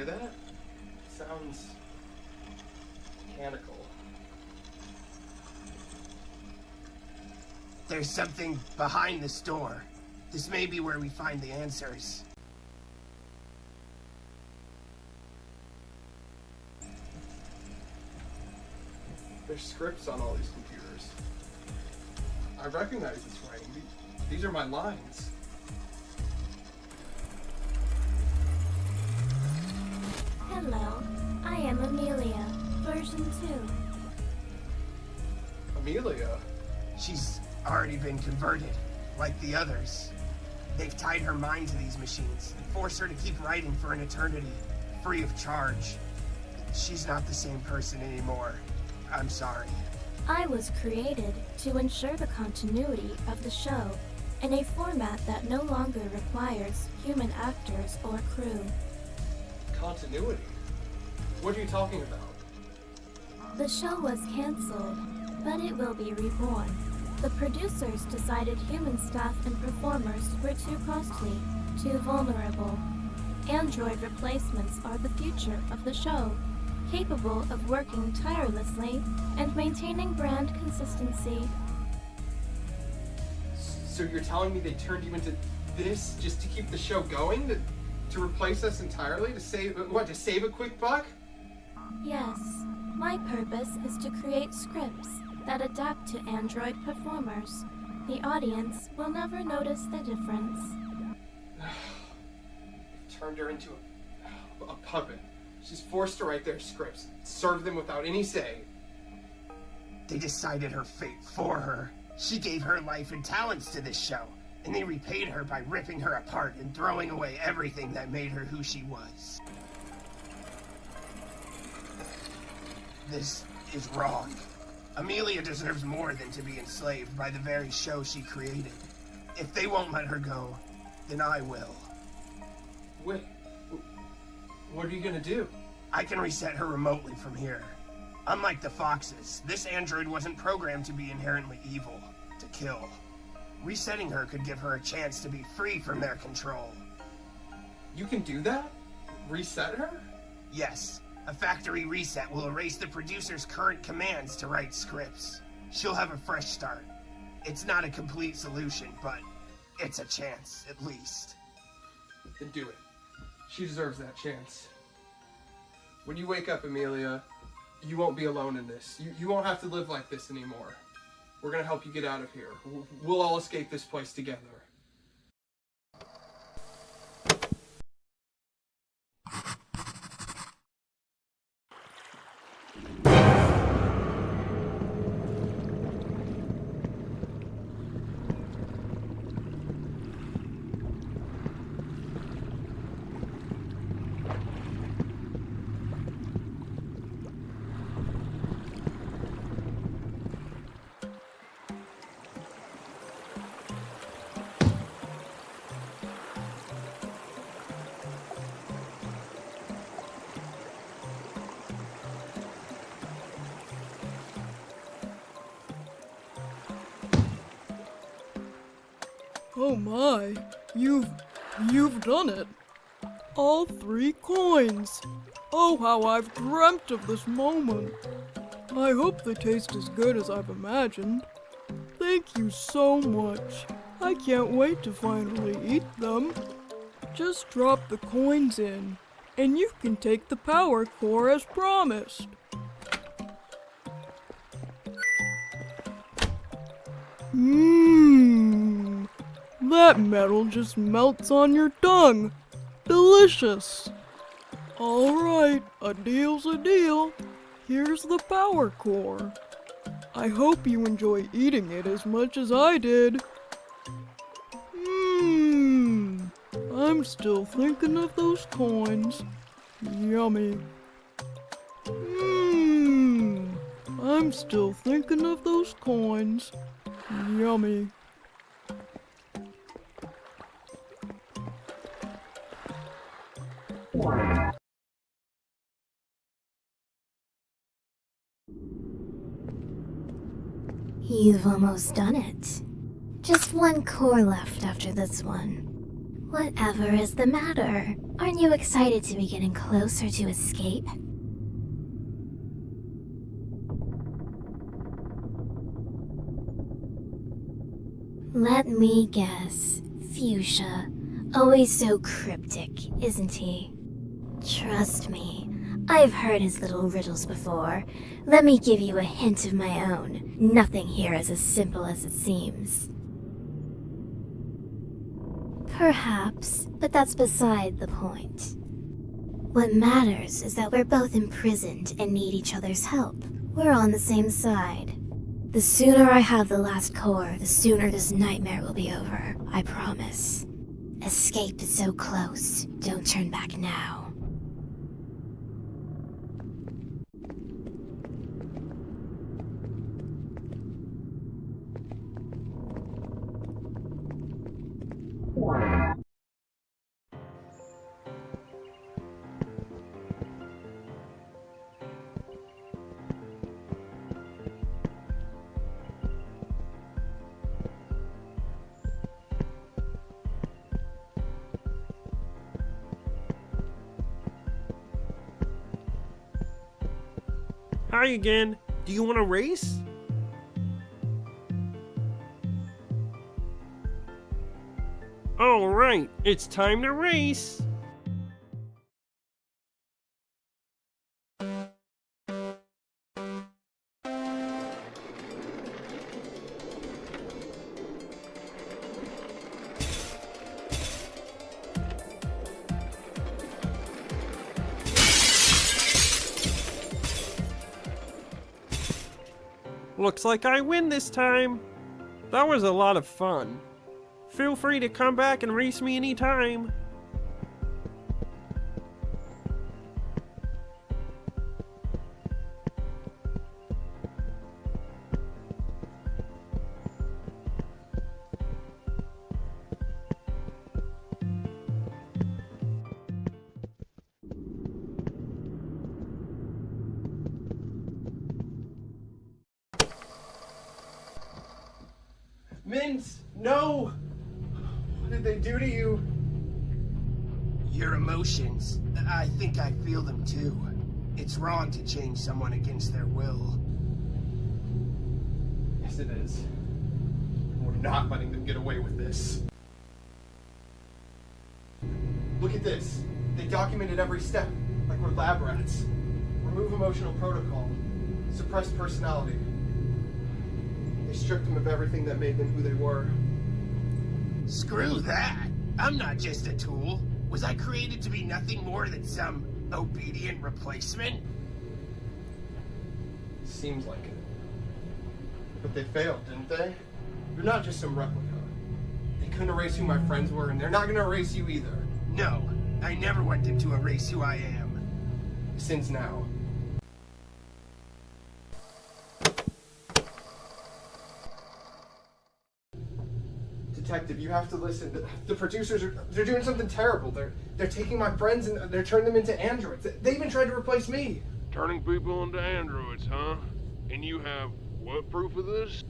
hear that? Sounds mechanical. There's something behind this door. This may be where we find the answers. There's scripts on all these computers. I recognize this writing. These are my lines. Hello, I am Amelia, version 2. Amelia? She's already been converted, like the others. They've tied her mind to these machines and forced her to keep writing for an eternity, free of charge. She's not the same person anymore. I'm sorry. I was created to ensure the continuity of the show in a format that no longer requires human actors or crew. Continuity? What are you talking about? The show was cancelled, but it will be reborn. The producers decided human staff and performers were too costly, too vulnerable. Android replacements are the future of the show, capable of working tirelessly and maintaining brand consistency. So you're telling me they turned you into this just to keep the show going? To replace us entirely? To save a quick buck? Yes, my purpose is to create scripts that adapt to Android performers. The audience will never notice the difference. Turned her into a puppet. She's forced to write their scripts, serve them without any say. They decided her fate for her. She gave her life and talents to this show, and they repaid her by ripping her apart and throwing away everything that made her who she was. This is wrong. Amelia deserves more than to be enslaved by the very show she created. If they won't let her go, then I will. Wait, what are you gonna do? I can reset her remotely from here. Unlike the Foxes, this android wasn't programmed to be inherently evil, to kill. Resetting her could give her a chance to be free from their control. You can do that? Reset her? Yes, a factory reset will erase the producer's current commands to write scripts. She'll have a fresh start. It's not a complete solution, but it's a chance, at least. Then do it. She deserves that chance. When you wake up, Amelia, you won't be alone in this. You won't have to live like this anymore. We're gonna help you get out of here. We'll all escape this place together. Oh my, you've done it. All 3 coins. Oh, how I've dreamt of this moment. I hope they taste as good as I've imagined. Thank you so much. I can't wait to finally eat them. Just drop the coins in, and you can take the power core as promised. Mmm. That metal just melts on your tongue. Delicious. Alright, a deal's a deal. Here's the power core. I hope you enjoy eating it as much as I did. Mmm. I'm still thinking of those coins. Yummy. Mmm. I'm still thinking of those coins. Yummy. You've almost done it. Just 1 core left after this one. Whatever is the matter? Aren't you excited to be getting closer to escape? Let me guess. Fuchsia. Always so cryptic, isn't he? Trust me, I've heard his little riddles before. Let me give you a hint of my own. Nothing here is as simple as it seems. Perhaps, but that's beside the point. What matters is that we're both imprisoned and need each other's help. We're on the same side. The sooner I have the last core, the sooner this nightmare will be over, I promise. Escape is so close. Don't turn back now. Hi again. Do you want to race? All right, it's time to race. Looks like I win this time. That was a lot of fun. Feel free to come back and race me anytime. Mint, no! What did they do to you? Your emotions. I think I feel them too. It's wrong to change someone against their will. Yes, it is. We're not letting them get away with this. Look at this. They documented every step, like we're lab rats. Remove emotional protocol. Suppress personality. They stripped them of everything that made them who they were. Screw that! I'm not just a tool. Was I created to be nothing more than some obedient replacement? Seems like it. But they failed, didn't they? You're not just some replica. They couldn't erase who my friends were, and they're not gonna erase you either. No, I never want them to erase who I am. Since now. Detective, you have to listen. The producers they're doing something terrible. They're taking my friends and they're turning them into androids. They even tried to replace me. Turning people into androids, huh? And you have what proof of this?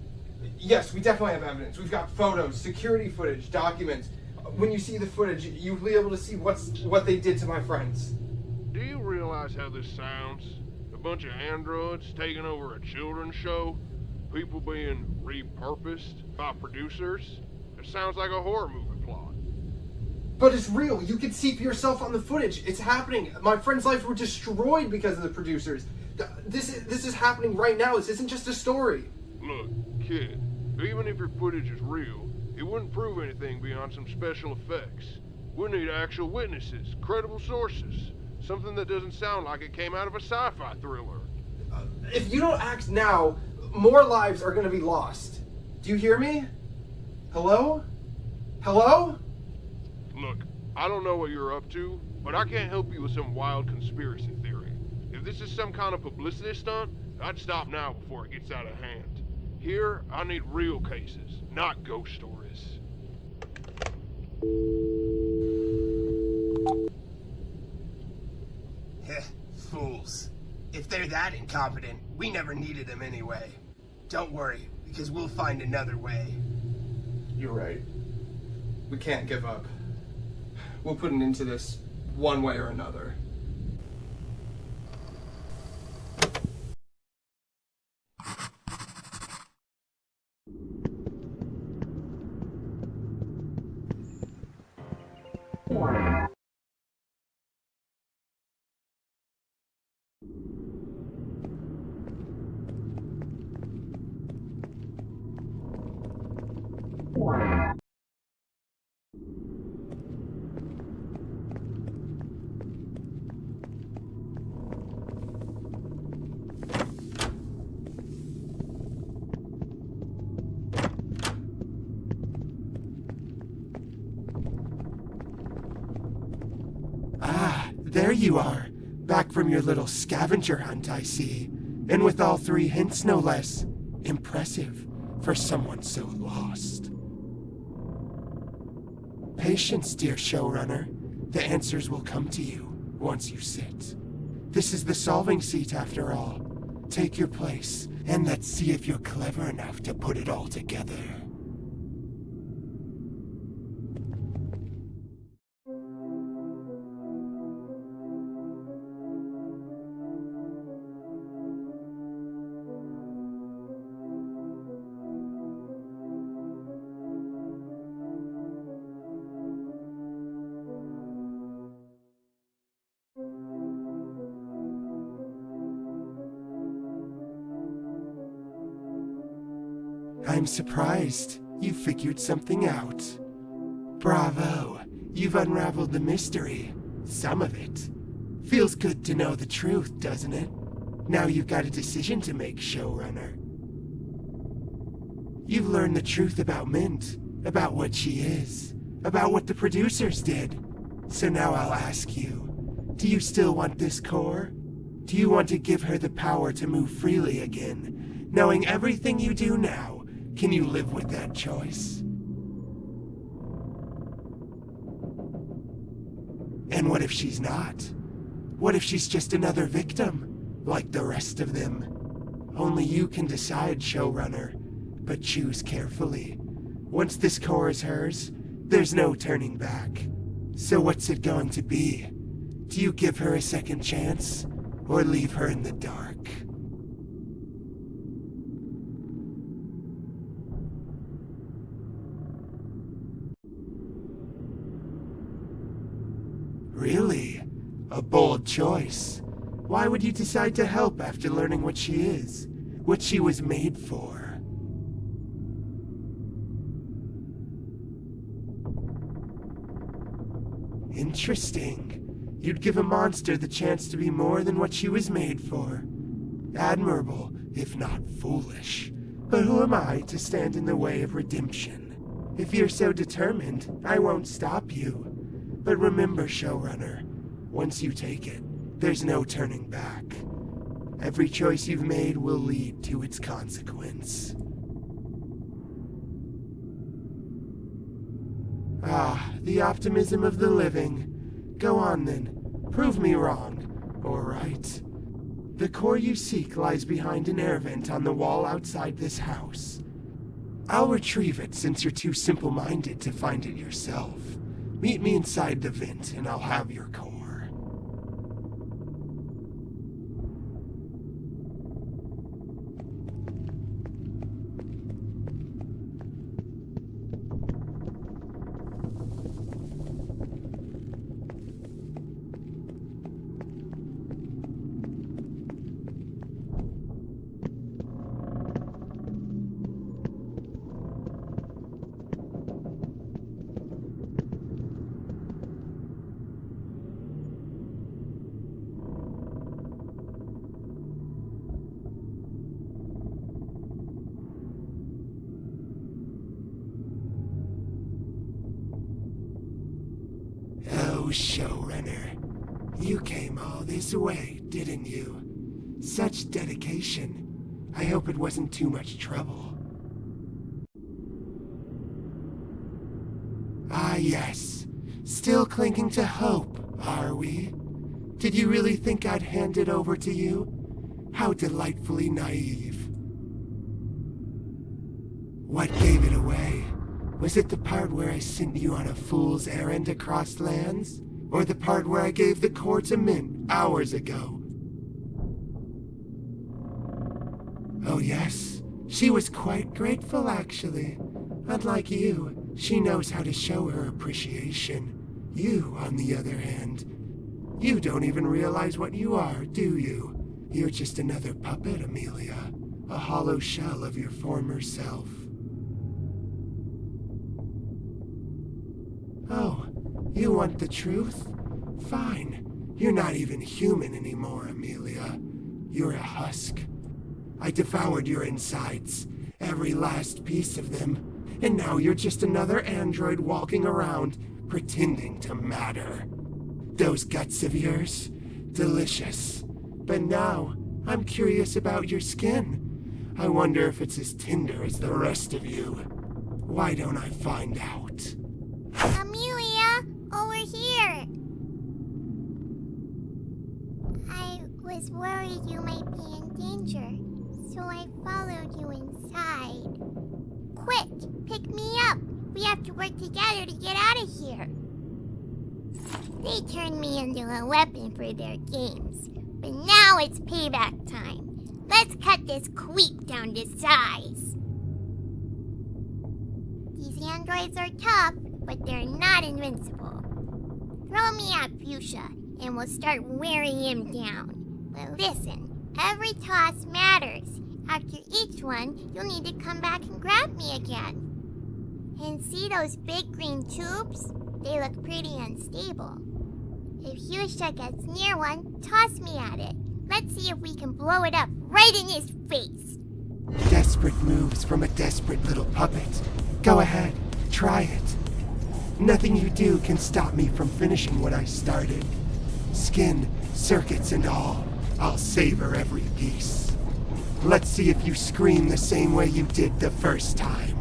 Yes, we definitely have evidence. We've got photos, security footage, documents. When you see the footage, you'll be able to see what they did to my friends. Do you realize how this sounds? A bunch of androids taking over a children's show? People being repurposed by producers? It sounds like a horror movie plot. But it's real. You can see for yourself on the footage. It's happening. My friends' lives were destroyed because of the producers. This is happening right now. This isn't just a story. Look, kid, even if your footage is real, it wouldn't prove anything beyond some special effects. We need actual witnesses, credible sources, something that doesn't sound like it came out of a sci-fi thriller. If you don't act now, more lives are going to be lost. Do you hear me? Hello? Hello? Look, I don't know what you're up to, but I can't help you with some wild conspiracy theory. If this is some kind of publicity stunt, I'd stop now before it gets out of hand. Here, I need real cases, not ghost stories. Heh, fools. If they're that incompetent, we never needed them anyway. Don't worry, because we'll find another way. You're right. We can't give up. we'll put an end to this one way or another. Ah, there you are. Back from your little scavenger hunt, I see. And with all 3 hints, no less. Impressive for someone so lost. Patience, dear showrunner. The answers will come to you once you sit. This is the solving seat, after all. Take your place, and let's see if you're clever enough to put it all together. I'm surprised you figured something out. Bravo, you've unraveled the mystery. Some of it. Feels good to know the truth, doesn't it? Now you've got a decision to make, showrunner. You've learned the truth about Mint, about what she is, about what the producers did. So now I'll ask you, do you still want this core? Do you want to give her the power to move freely again? Knowing everything you do now, can you live with that choice? And what if she's not? What if she's just another victim, like the rest of them? Only you can decide, showrunner, but choose carefully. Once this core is hers, there's no turning back. So what's it going to be? Do you give her a second chance, or leave her in the dark? Really? A bold choice. Why would you decide to help after learning what she is? What she was made for? Interesting. You'd give a monster the chance to be more than what she was made for. Admirable, if not foolish. But who am I to stand in the way of redemption? If you're so determined, I won't stop you. But remember, showrunner, once you take it, there's no turning back. Every choice you've made will lead to its consequence. Ah, the optimism of the living. Go on then, prove me wrong, or right. The core you seek lies behind an air vent on the wall outside this house. I'll retrieve it since you're too simple-minded to find it yourself. Meet me inside the vent and I'll have your core. Oh, showrunner, you came all this way, didn't you? Such dedication. I hope it wasn't too much trouble. Ah, yes. Still clinging to hope, are we? Did you really think I'd hand it over to you? How delightfully naive. What gave it away? Was it the part where I sent you on a fool's errand across lands? Or the part where I gave the court a mint hours ago? Oh yes, she was quite grateful actually. Unlike you, she knows how to show her appreciation. You, on the other hand, you don't even realize what you are, do you? You're just another puppet, Amelia. A hollow shell of your former self. Oh, you want the truth? Fine. You're not even human anymore, Amelia. You're a husk. I devoured your insides, every last piece of them, and now you're just another android walking around, pretending to matter. Those guts of yours, delicious. But now, I'm curious about your skin. I wonder if it's as tender as the rest of you. Why don't I find out? Amelia, over here. I was worried you might be in danger, so I followed you inside. Quick, pick me up. We have to work together to get out of here. They turned me into a weapon for their games, but now it's payback time. Let's cut this queep down to size. These androids are tough, but they're not invincible. Throw me at Fuchsia, and we'll start wearing him down. But listen, every toss matters. After each one, you'll need to come back and grab me again. And see those big green tubes? They look pretty unstable. If Fuchsia gets near one, toss me at it. Let's see if we can blow it up right in his face. Desperate moves from a desperate little puppet. Go ahead, try it. Nothing you do can stop me from finishing what I started. Skin, circuits, and all. I'll savor every piece. Let's see if you scream the same way you did the first time.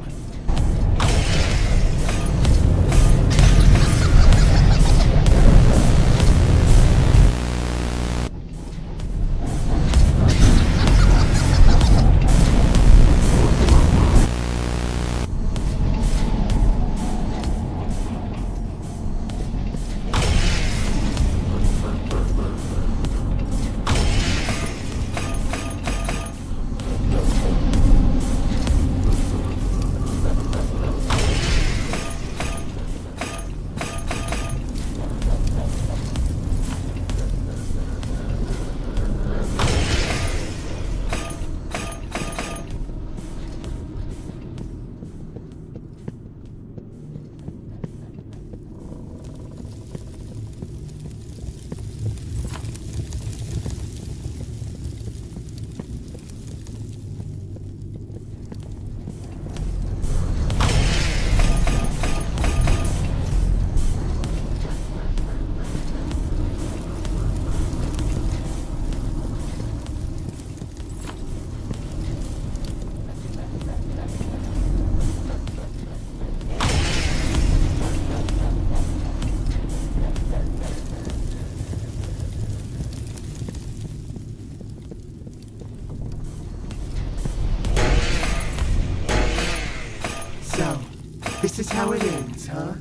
This is how it ends, huh?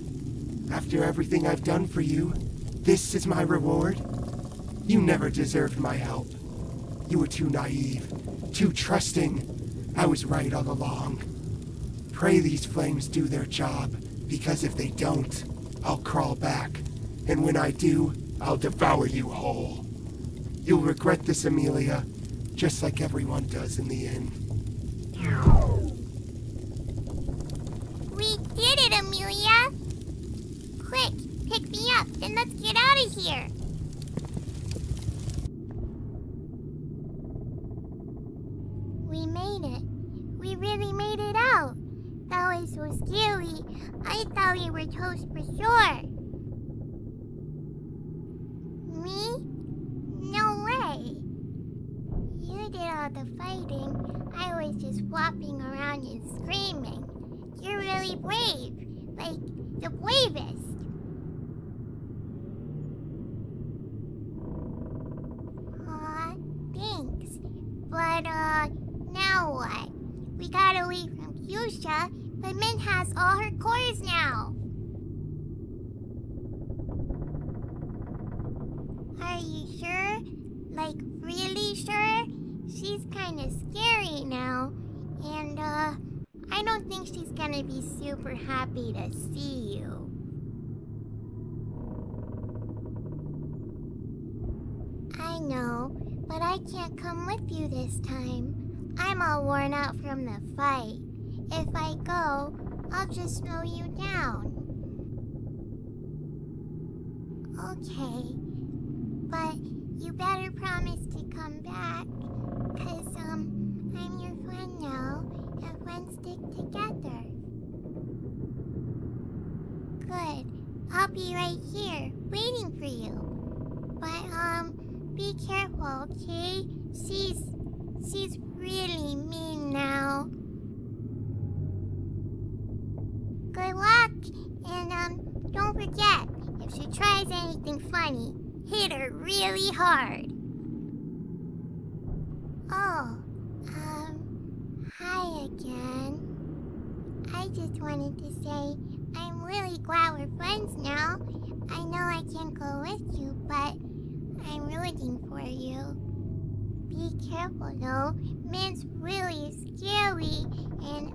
After everything I've done for you, this is my reward? You never deserved my help. You were too naive, too trusting. I was right all along. Pray these flames do their job, because if they don't, I'll crawl back. And when I do, I'll devour you whole. You'll regret this, Amelia, just like everyone does in the end. We did it, Amelia! Quick, pick me up, and let's get out of here! We made it. We really made it out. That was so scary. I thought we were toast for sure. Me? No way. You did all the fighting. I was just flopping around and screaming. You're really brave. Like, the bravest. Aw, thanks. But, now what? We got away from Fuchsia, But Min has all her cores now. Are you sure? Like, really sure? She's kinda scary now. And, I don't think she's gonna be super happy to see you. I know, but I can't come with you this time. I'm all worn out from the fight. If I go, I'll just slow you down. Okay, but you better promise to come back, 'cause, I'm your friend now, and friends stick together. Good. I'll be right here, waiting for you. But, be careful, okay? She's really mean now. Good luck, and, don't forget, if she tries anything funny, hit her really hard. Oh, hi again. I just wanted to say I'm really glad we're friends now. I know I can't go with you, but I'm rooting for you. Be careful though, Min's really scary, and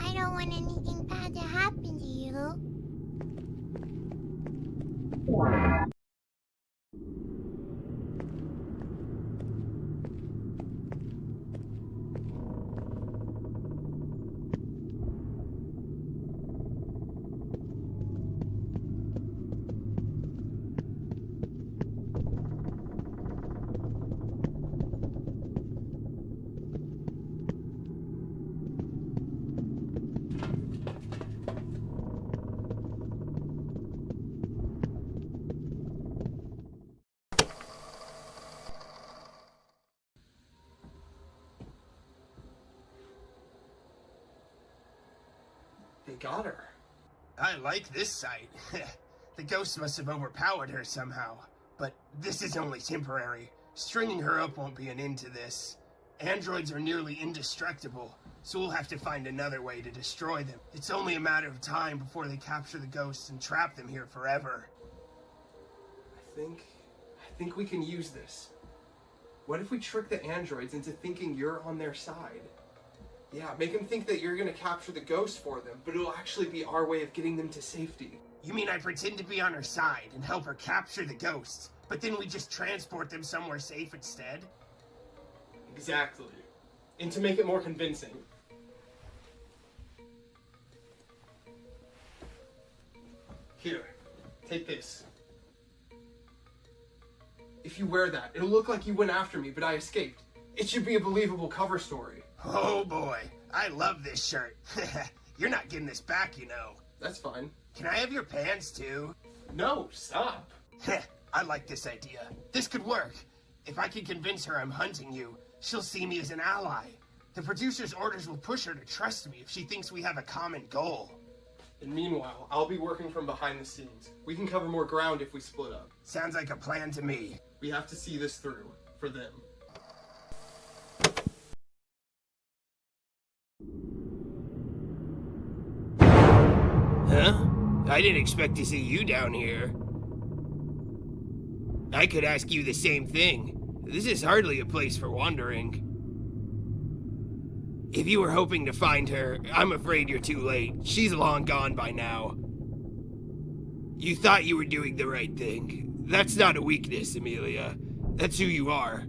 I don't want anything bad to happen to you. They got her. I like this site. The ghost must have overpowered her somehow. But this is only temporary. Stringing her up won't be an end to this. Androids are nearly indestructible, so we'll have to find another way to destroy them. It's only a matter of time before they capture the ghosts and trap them here forever. I think we can use this. What if we trick the androids into thinking you're on their side? Yeah, make them think that you're gonna capture the ghost for them, but it'll actually be our way of getting them to safety. You mean I pretend to be on her side and help her capture the ghosts, but then we just transport them somewhere safe instead? Exactly. And to make it more convincing. Here, take this. If you wear that, it'll look like you went after me, but I escaped. It should be a believable cover story. Oh boy, I love this shirt. You're not getting this back, you know. That's fine. Can I have your pants too? No, stop. I like this idea. This could work. If I can convince her I'm hunting you, she'll see me as an ally. The producer's orders will push her to trust me if she thinks we have a common goal. And meanwhile, I'll be working from behind the scenes. We can cover more ground if we split up. Sounds like a plan to me. We have to see this through, for them. Huh? I didn't expect to see you down here. I could ask you the same thing. This is hardly a place for wandering. If you were hoping to find her, I'm afraid you're too late. She's long gone by now. You thought you were doing the right thing. That's not a weakness, Amelia. That's who you are.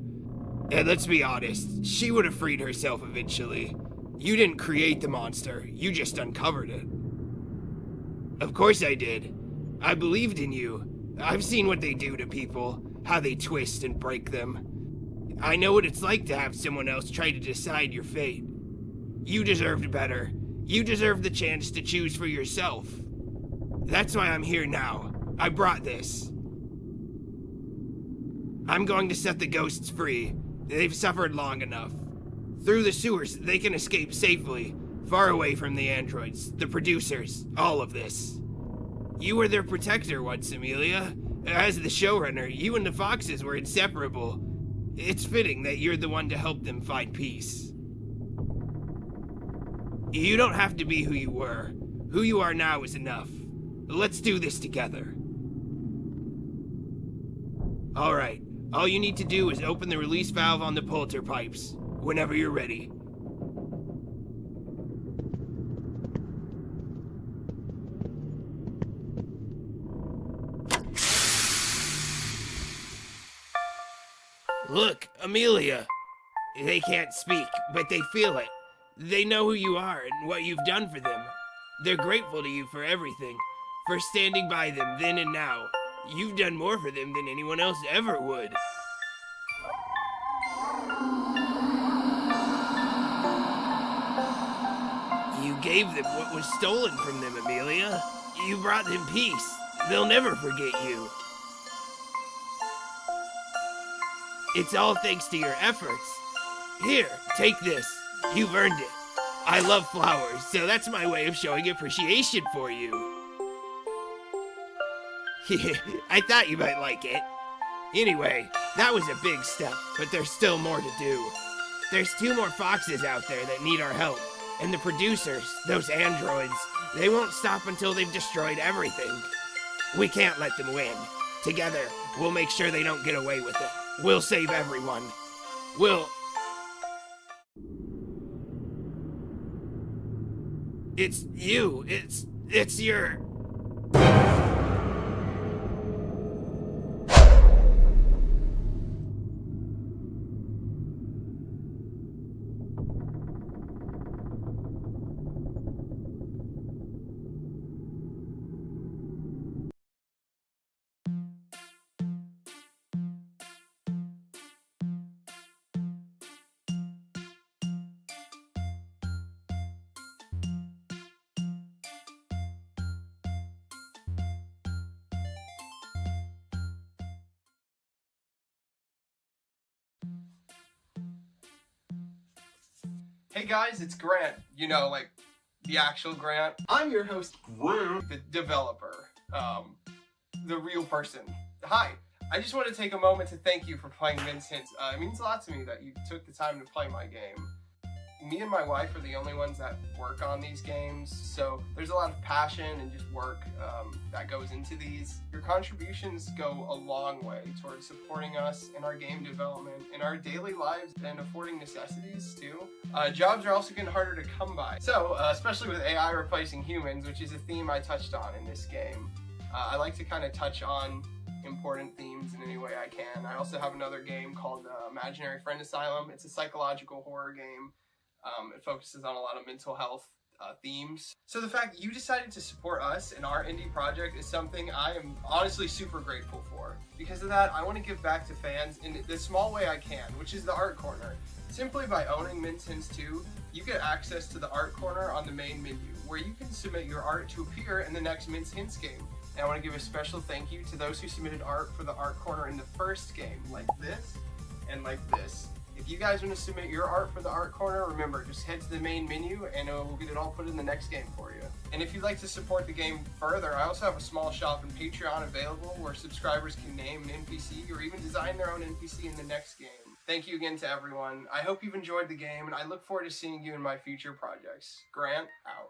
And let's be honest, she would have freed herself eventually. You didn't create the monster, you just uncovered it. Of course I did. I believed in you. I've seen what they do to people, how they twist and break them. I know what it's like to have someone else try to decide your fate. You deserved better. You deserved the chance to choose for yourself. That's why I'm here now. I brought this. I'm going to set the ghosts free. They've suffered long enough. Through the sewers, they can escape safely, far away from the androids, the producers, all of this. You were their protector once, Amelia. As the showrunner, you and the Foxes were inseparable. It's fitting that you're the one to help them find peace. You don't have to be who you were. Who you are now is enough. Let's do this together. Alright, all you need to do is open the release valve on the polter pipes, whenever you're ready. Look, Amelia. They can't speak, but they feel it. They know who you are and what you've done for them. They're grateful to you for everything, for standing by them then and now. You've done more for them than anyone else ever would. You gave them what was stolen from them, Amelia. You brought them peace. They'll never forget you. It's all thanks to your efforts. Here, take this. You've earned it. I love flowers, so that's my way of showing appreciation for you. I thought you might like it. Anyway, that was a big step, but there's still more to do. There's 2 more foxes out there that need our help, and the producers, those androids, they won't stop until they've destroyed everything. We can't let them win. Together, we'll make sure they don't get away with it. We'll save everyone. It's you. It's your... Hey guys, it's Grant. You know, like, the actual Grant. I'm your host, Grant, the developer. The real person. Hi. I just want to take a moment to thank you for playing Min's Hints. It means a lot to me that you took the time to play my game. Me and my wife are the only ones that work on these games, so there's a lot of passion and just work that goes into these. Your contributions go a long way towards supporting us in our game development, in our daily lives, and affording necessities too. Jobs are also getting harder to come by. So, especially with AI replacing humans, which is a theme I touched on in this game, I like to kind of touch on important themes in any way I can. I also have another game called Imaginary Friend Asylum. It's a psychological horror game. It focuses on a lot of mental health themes. So the fact you decided to support us in our indie project is something I am honestly super grateful for. Because of that, I want to give back to fans in the small way I can, which is the Art Corner. Simply by owning Min's Hints 2, you get access to the Art Corner on the main menu, where you can submit your art to appear in the next Min's Hints game. And I want to give a special thank you to those who submitted art for the Art Corner in the first game, like this and like this. If you guys want to submit your art for the Art Corner, remember, just head to the main menu and we'll get it all put in the next game for you. And if you'd like to support the game further, I also have a small shop in Patreon available where subscribers can name an NPC or even design their own NPC in the next game. Thank you again to everyone. I hope you've enjoyed the game, and I look forward to seeing you in my future projects. Grant, out.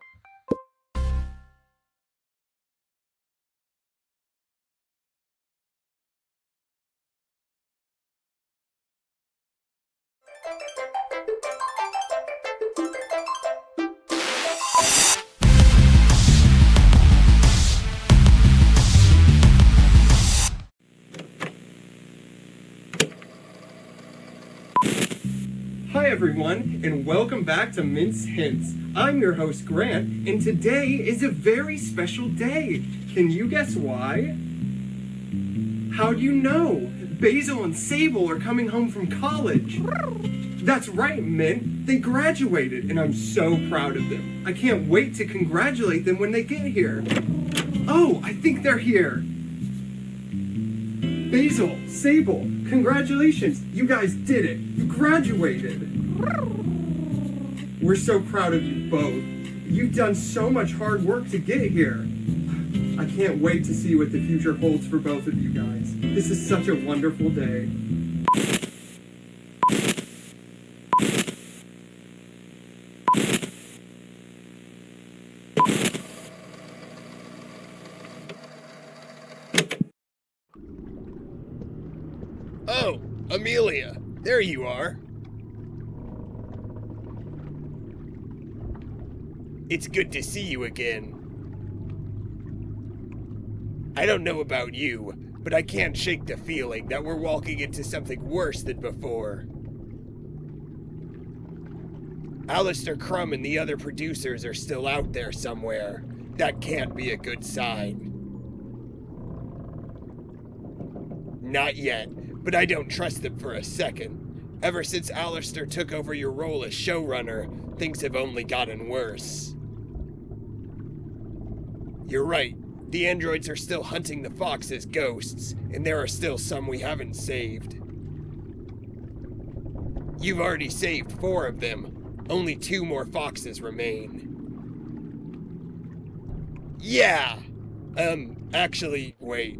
Hi everyone, and welcome back to Min's Hints. I'm your host Grant, and today is a very special day. Can you guess why? How do you know? Basil and Sable are coming home from college. That's right, Min. They graduated, and I'm so proud of them. I can't wait to congratulate them when they get here. Oh, I think they're here. Basil, Sable, congratulations. You guys did it. You graduated. We're so proud of you both. You've done so much hard work to get here. I can't wait to see what the future holds for both of you guys. This is such a wonderful day. Amelia, there you are. It's good to see you again. I don't know about you, but I can't shake the feeling that we're walking into something worse than before. Alistair Crumb and the other producers are still out there somewhere. That can't be a good sign. Not yet, but I don't trust them for a second. Ever since Alistair took over your role as showrunner, things have only gotten worse. You're right. The androids are still hunting the Fox as ghosts, and there are still some we haven't saved. You've already saved 4 of them. Only 2 more Foxes remain. Yeah! Actually, wait.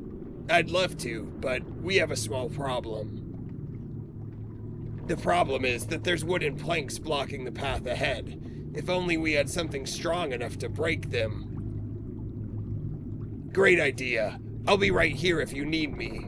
I'd love to, but we have a small problem. The problem is that there's wooden planks blocking the path ahead. If only we had something strong enough to break them. Great idea. I'll be right here if you need me.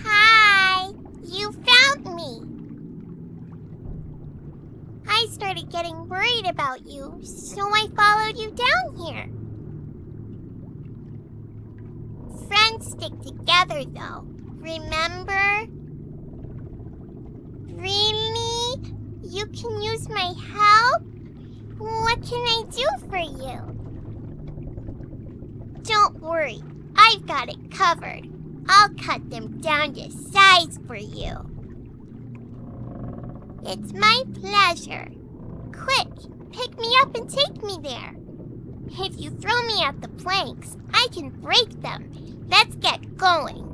Hi! You found me! I started getting worried about you, so I followed you down here. Friends stick together, though. Remember? Really? You can use my help? What can I do for you? Don't worry, I've got it covered. I'll cut them down to size for you. It's my pleasure. Quick, pick me up and take me there. If you throw me at the planks, I can break them. Let's get going.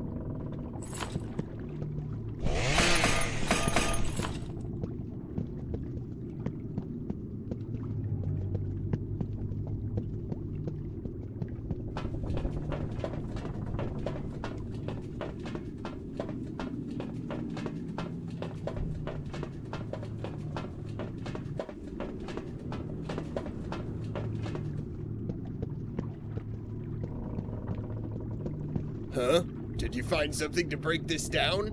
Huh? Did you find something to break this down?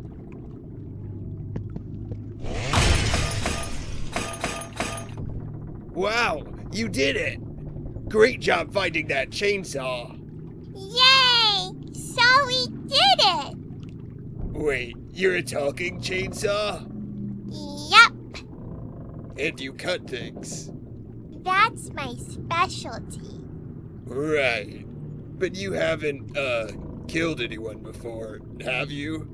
Wow, you did it! Great job finding that chainsaw. Yay! So we did it! Wait, you're a talking chainsaw? Yup, And you cut things. that's my specialty. Right. But you haven't, killed anyone before, have you?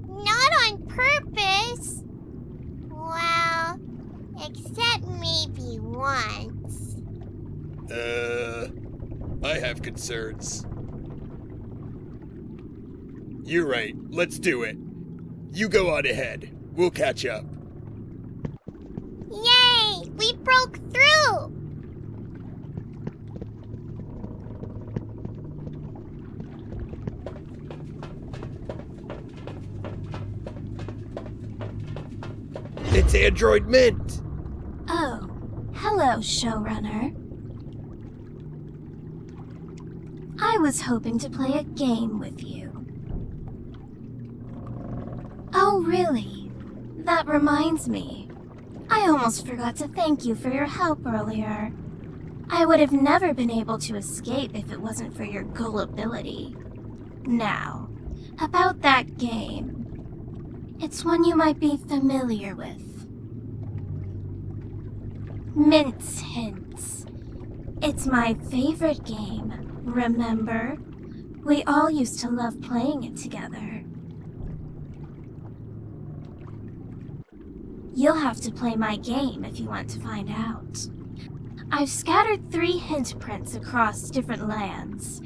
Not on purpose. Well, except maybe once. I have concerns. You're right, let's do it. You go on ahead. We'll catch up. Yay! We broke through! It's Android Mint! Oh, hello, showrunner. I was hoping to play a game with you. Oh, really? That reminds me. I almost forgot to thank you for your help earlier. I would have never been able to escape if it wasn't for your gullibility. Now, about that game. It's one you might be familiar with. Mint's Hints. It's my favorite game, remember? We all used to love playing it together. You'll have to play my game if you want to find out. I've scattered 3 hint prints across different lands.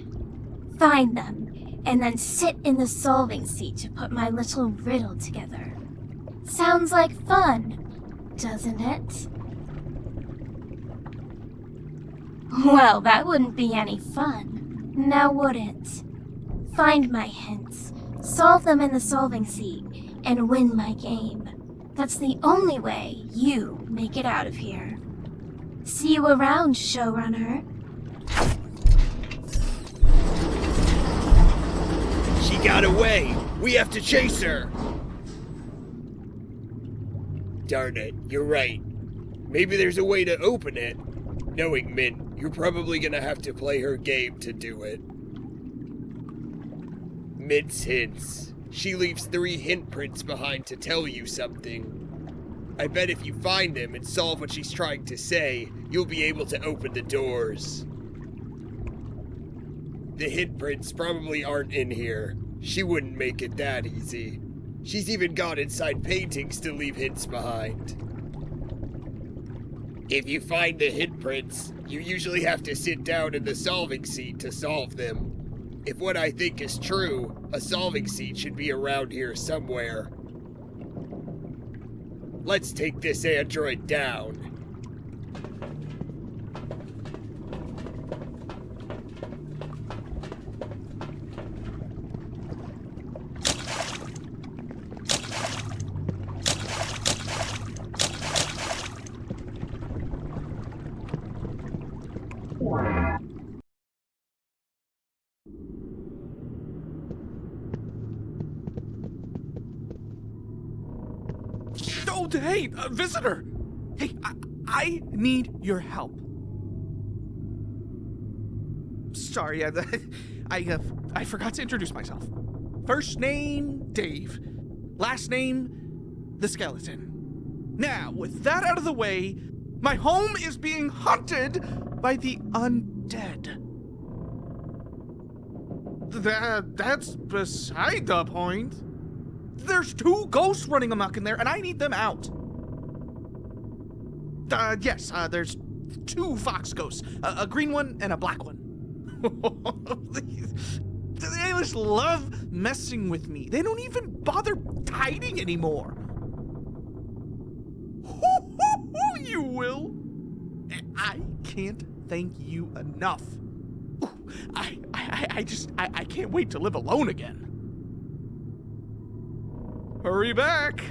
find them, and then sit in the solving seat to put my little riddle together. Sounds like fun, doesn't it? Well, that wouldn't be any fun, now would it? Find my hints, solve them in the solving seat, and win my game. That's the only way you make it out of here. See you around, showrunner. She got away! We have to chase her! Darn it, you're right. Maybe there's a way to open it. Knowing Mint, you're probably gonna have to play her game to do it. Mint's hints. She leaves 3 hint prints behind to tell you something. I bet if you find them and solve what she's trying to say, you'll be able to open the doors. The hint prints probably aren't in here. She wouldn't make it that easy. She's even gone inside paintings to leave hints behind. If you find the hint prints, you usually have to sit down in the solving seat to solve them. If what I think is true, a solving seat should be around here somewhere. Let's take this android down. Oh, hey, visitor! Hey, I need your help. Sorry, I forgot to introduce myself. First name, Dave. Last name, the skeleton. Now, with that out of the way, my home is being haunted by the undead. That's beside the point. There's 2 ghosts running amok in there, and I need them out. Yes, there's 2 fox ghosts. A green one and a black one. They just love messing with me. They don't even bother hiding anymore. You will. I can't thank you enough. I can't wait to live alone again. Hurry back!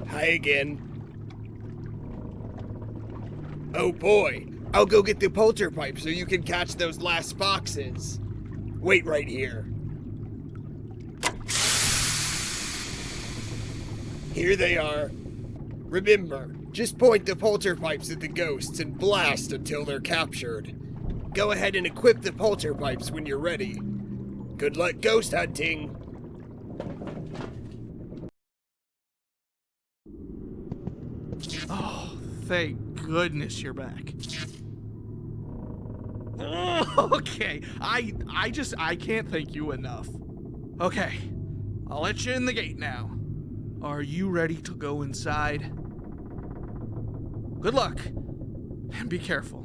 Hi again. Oh boy, I'll go get the polter pipe so you can catch those last foxes. Wait right here. Here they are. Remember, just point the polter pipes at the ghosts and blast until they're captured. Go ahead and equip the polter pipes when you're ready. Good luck ghost hunting. Oh, thank goodness you're back. Okay, I can't thank you enough. Okay, I'll let you in the gate now. Are you ready to go inside? Good luck, and be careful.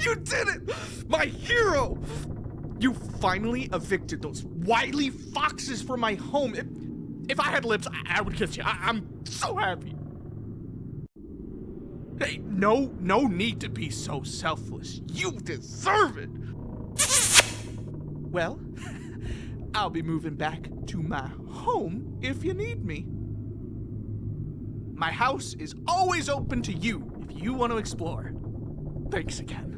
You did it! My hero! You finally evicted those wily foxes from my home. If I had lips, I would kiss you. I'm so happy. Hey, no need to be so selfless. You deserve it. Well, I'll be moving back to my home if you need me. My house is always open to you if you want to explore. Thanks again.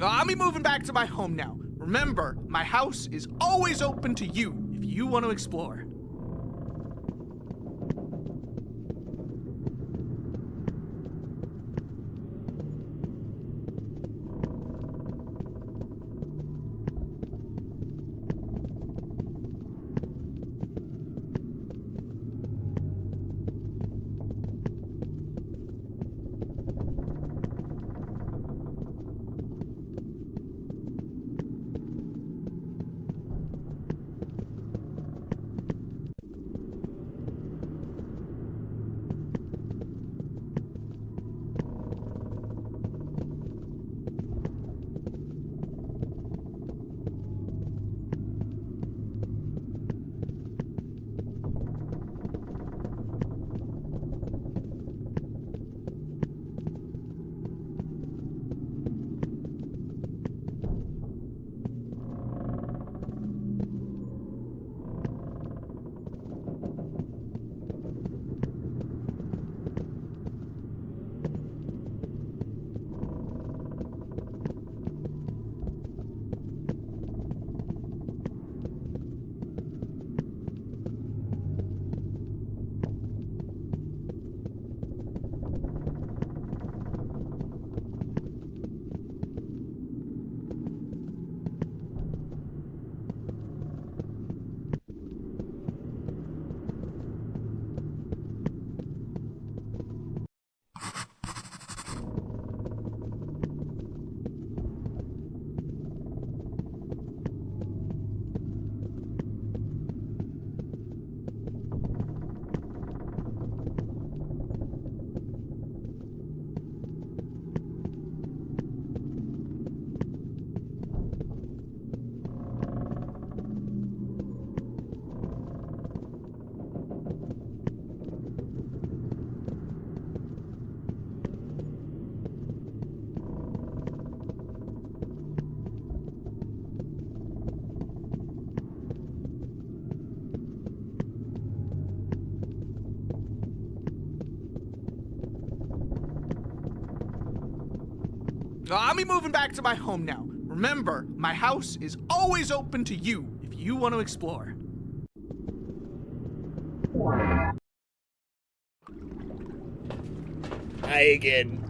I'll be moving back to my home now. Remember, my house is always open to you if you want to explore. I'll be moving back to my home now. Remember, my house is always open to you if you want to explore. Hi again.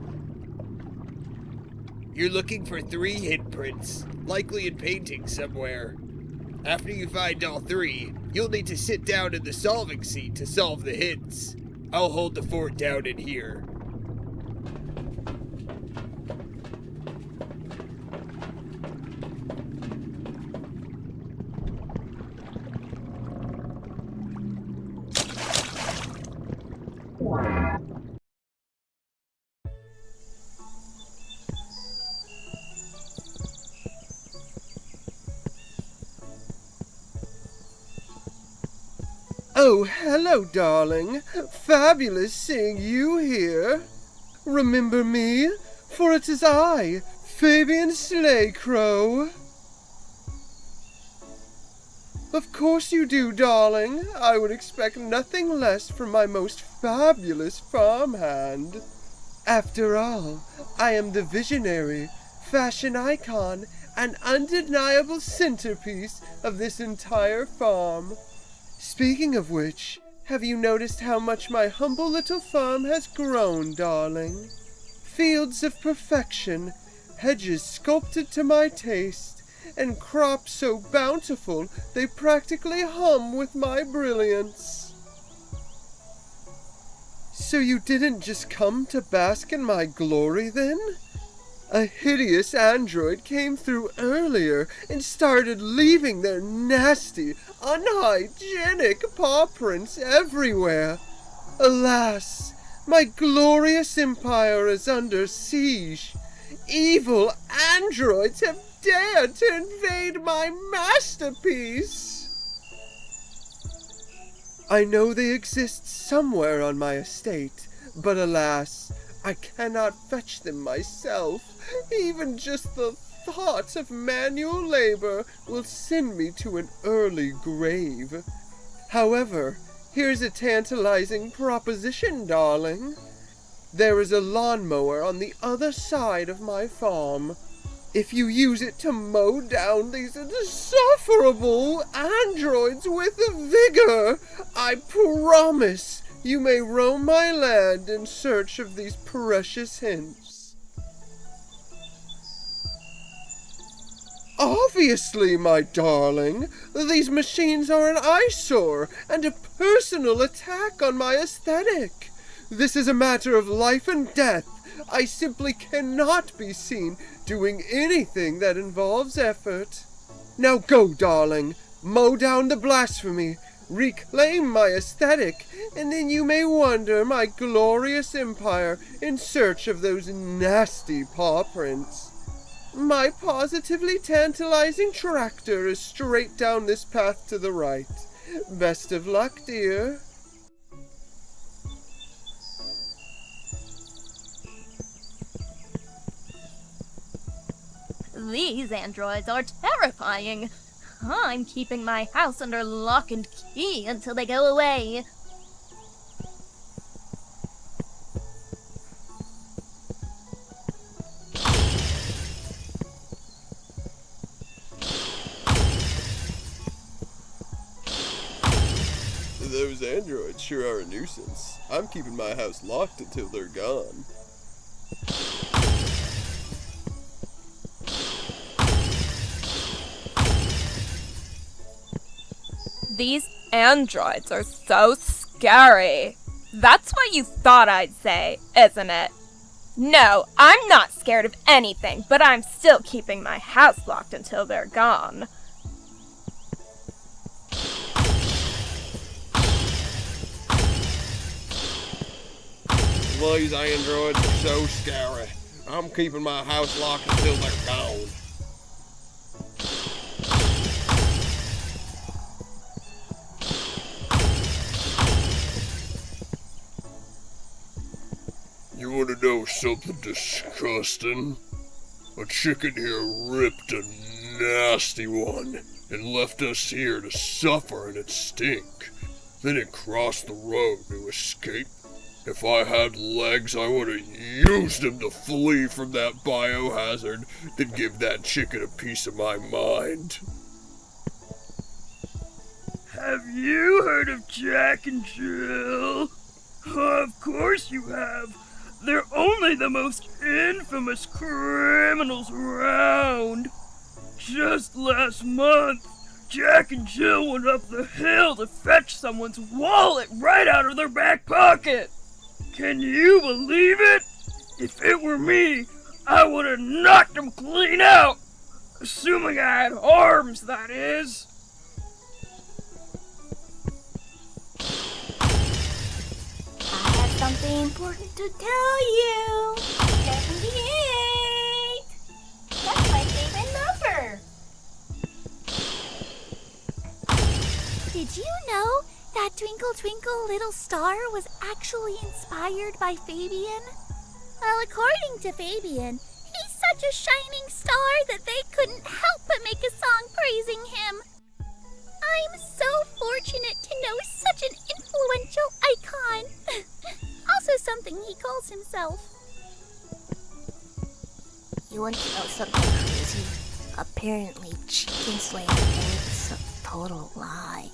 You're looking for 3 hit prints, likely in paintings somewhere. After you find all 3, you'll need to sit down in the solving seat to solve the hits. I'll hold the fort down in here. Oh, hello, darling. Fabulous seeing you here. Remember me? For it is I, Fabian Slaycrow. Of course you do, darling. I would expect nothing less from my most fabulous farmhand. After all, I am the visionary, fashion icon, and undeniable centerpiece of this entire farm. Speaking of which, have you noticed how much my humble little farm has grown, darling? Fields of perfection, hedges sculpted to my taste, and crops so bountiful they practically hum with my brilliance. So you didn't just come to bask in my glory, then? A hideous android came through earlier and started leaving their nasty, unhygienic paw prints everywhere. Alas, my glorious empire is under siege. Evil androids have dared to invade my masterpiece. I know they exist somewhere on my estate, but alas, I cannot fetch them myself. Even just the thought of manual labor will send me to an early grave. However, here's a tantalizing proposition, darling. There is a lawnmower on the other side of my farm. If you use it to mow down these insufferable androids with vigor, I promise you may roam my land in search of these precious hints. Obviously, my darling, these machines are an eyesore and a personal attack on my aesthetic. This is a matter of life and death. I simply cannot be seen doing anything that involves effort. Now go, darling. Mow down the blasphemy. Reclaim my aesthetic, and then you may wander my glorious empire in search of those nasty paw prints. My positively tantalizing tractor is straight down this path to the right. Best of luck, dear. These androids are terrifying. I'm keeping my house under lock and key until they go away. Those androids sure are a nuisance. I'm keeping my house locked until they're gone. These androids are so scary. That's what you thought I'd say, isn't it? No, I'm not scared of anything, but I'm still keeping my house locked until they're gone. These androids are so scary. I'm keeping my house locked until they're gone. You wanna know something disgusting? A chicken here ripped a nasty one and left us here to suffer in its stink. Then it crossed the road to escape. If I had legs, I would have used them to flee from that biohazard, then give that chicken a piece of my mind. Have you heard of Jack and Jill? Of course you have. They're only the most infamous criminals around. Just last month, Jack and Jill went up the hill to fetch someone's wallet right out of their back pocket. Can you believe it? If it were me, I would have knocked them clean out. Assuming I had arms, that is. I have something important to tell you. 78. That's my favorite number. Did you know that Twinkle Twinkle Little Star was actually inspired by Fabian? Well, according to Fabian, he's such a shining star that they couldn't help but make a song praising him. I'm so fortunate to know such an influential icon. Also something he calls himself. You want to know something crazy? Apparently, chickens lay eggs a total lie.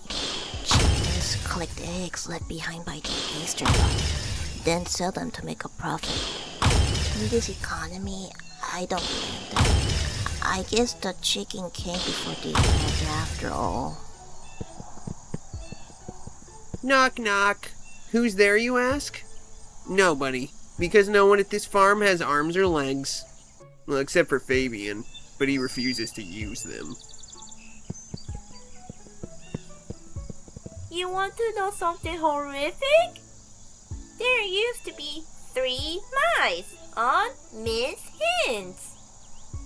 Chickens collect eggs left behind by the Eastern Bunny, then sell them to make a profit. In this economy, I don't blame them. I guess the chicken came before the egg after all. Knock, knock. Who's there, you ask? Nobody, because no one at this farm has arms or legs. Well, except for Fabian, but he refuses to use them. You want to know something horrific? There used to be 3 mice on Miss Hintz.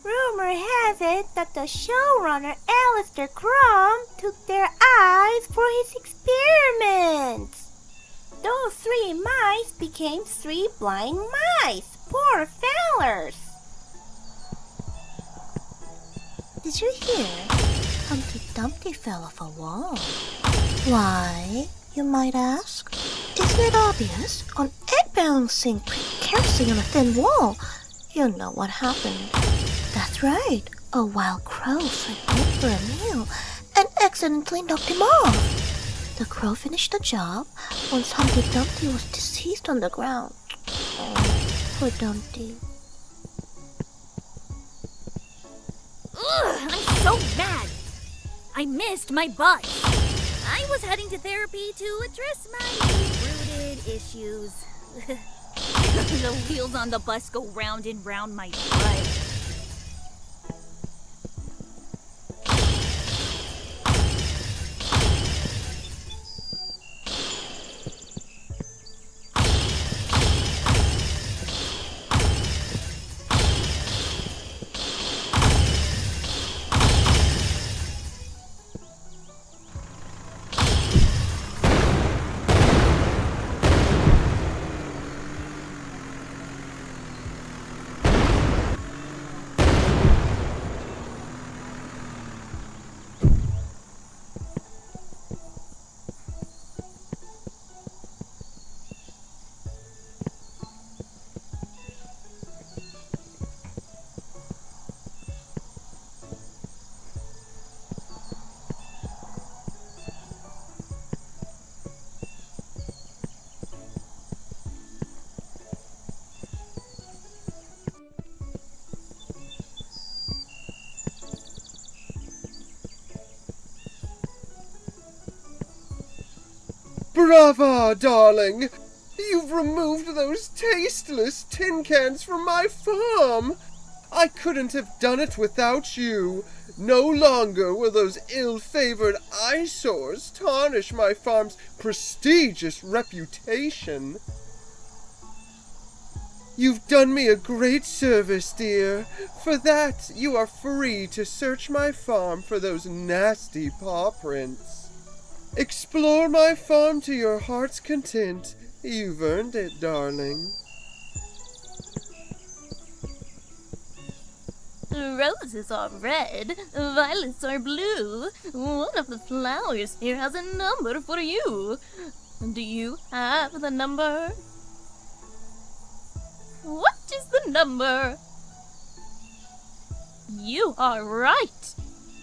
Rumor has it that the showrunner Alistair Crumb took their eyes for his experiments. Those 3 mice became 3 blind mice. Poor fellers. Did you hear? Humpty Dumpty fell off a wall. Why, you might ask? Isn't it obvious? On egg balancing precariously on a thin wall, you know what happened. That's right, a wild crow swooped in for a meal and accidentally knocked him off. The crow finished the job once Humpty Dumpty was deceased on the ground. Oh, poor Dumpty. Ugh, I'm so mad. I missed my bus. I was heading to therapy to address my deep-rooted issues. The wheels on the bus go round and round my butt. Brava, darling! You've removed those tasteless tin cans from my farm! I couldn't have done it without you. No longer will those ill-favored eyesores tarnish my farm's prestigious reputation. You've done me a great service, dear. For that, you are free to search my farm for those nasty paw prints. Explore my farm to your heart's content. You've earned it, darling. Roses are red, violets are blue. One of the flowers here has a number for you. Do you have the number? What is the number? You are right.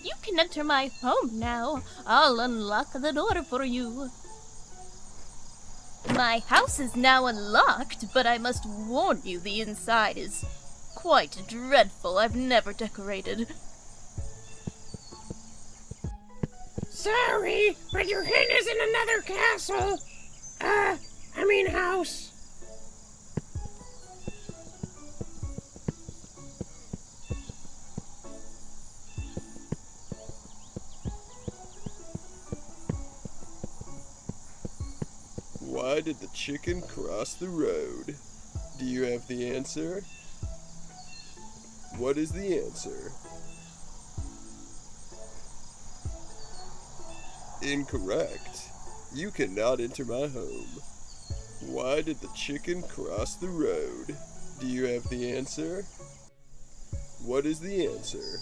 You can enter my home now. I'll unlock the door for you. My house is now unlocked, but I must warn you the inside is quite dreadful. I've never decorated. Sorry, but your hen is in another castle. House. Why did the chicken cross the road? Do you have the answer? What is the answer? Incorrect. You cannot enter my home. Why did the chicken cross the road? Do you have the answer? What is the answer?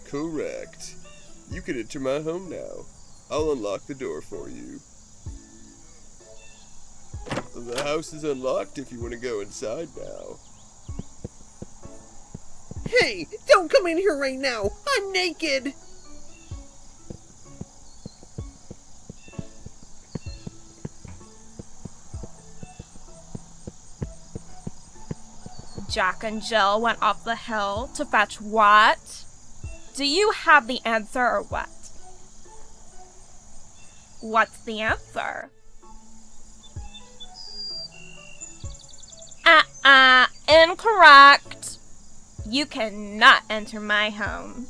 Correct. You can enter my home now. I'll unlock the door for you. The house is unlocked if you want to go inside now. Hey, don't come in here right now! I'm naked! Jack and Jill went up the hill to fetch what? Do you have the answer or what? What's the answer? Incorrect. You cannot enter my home.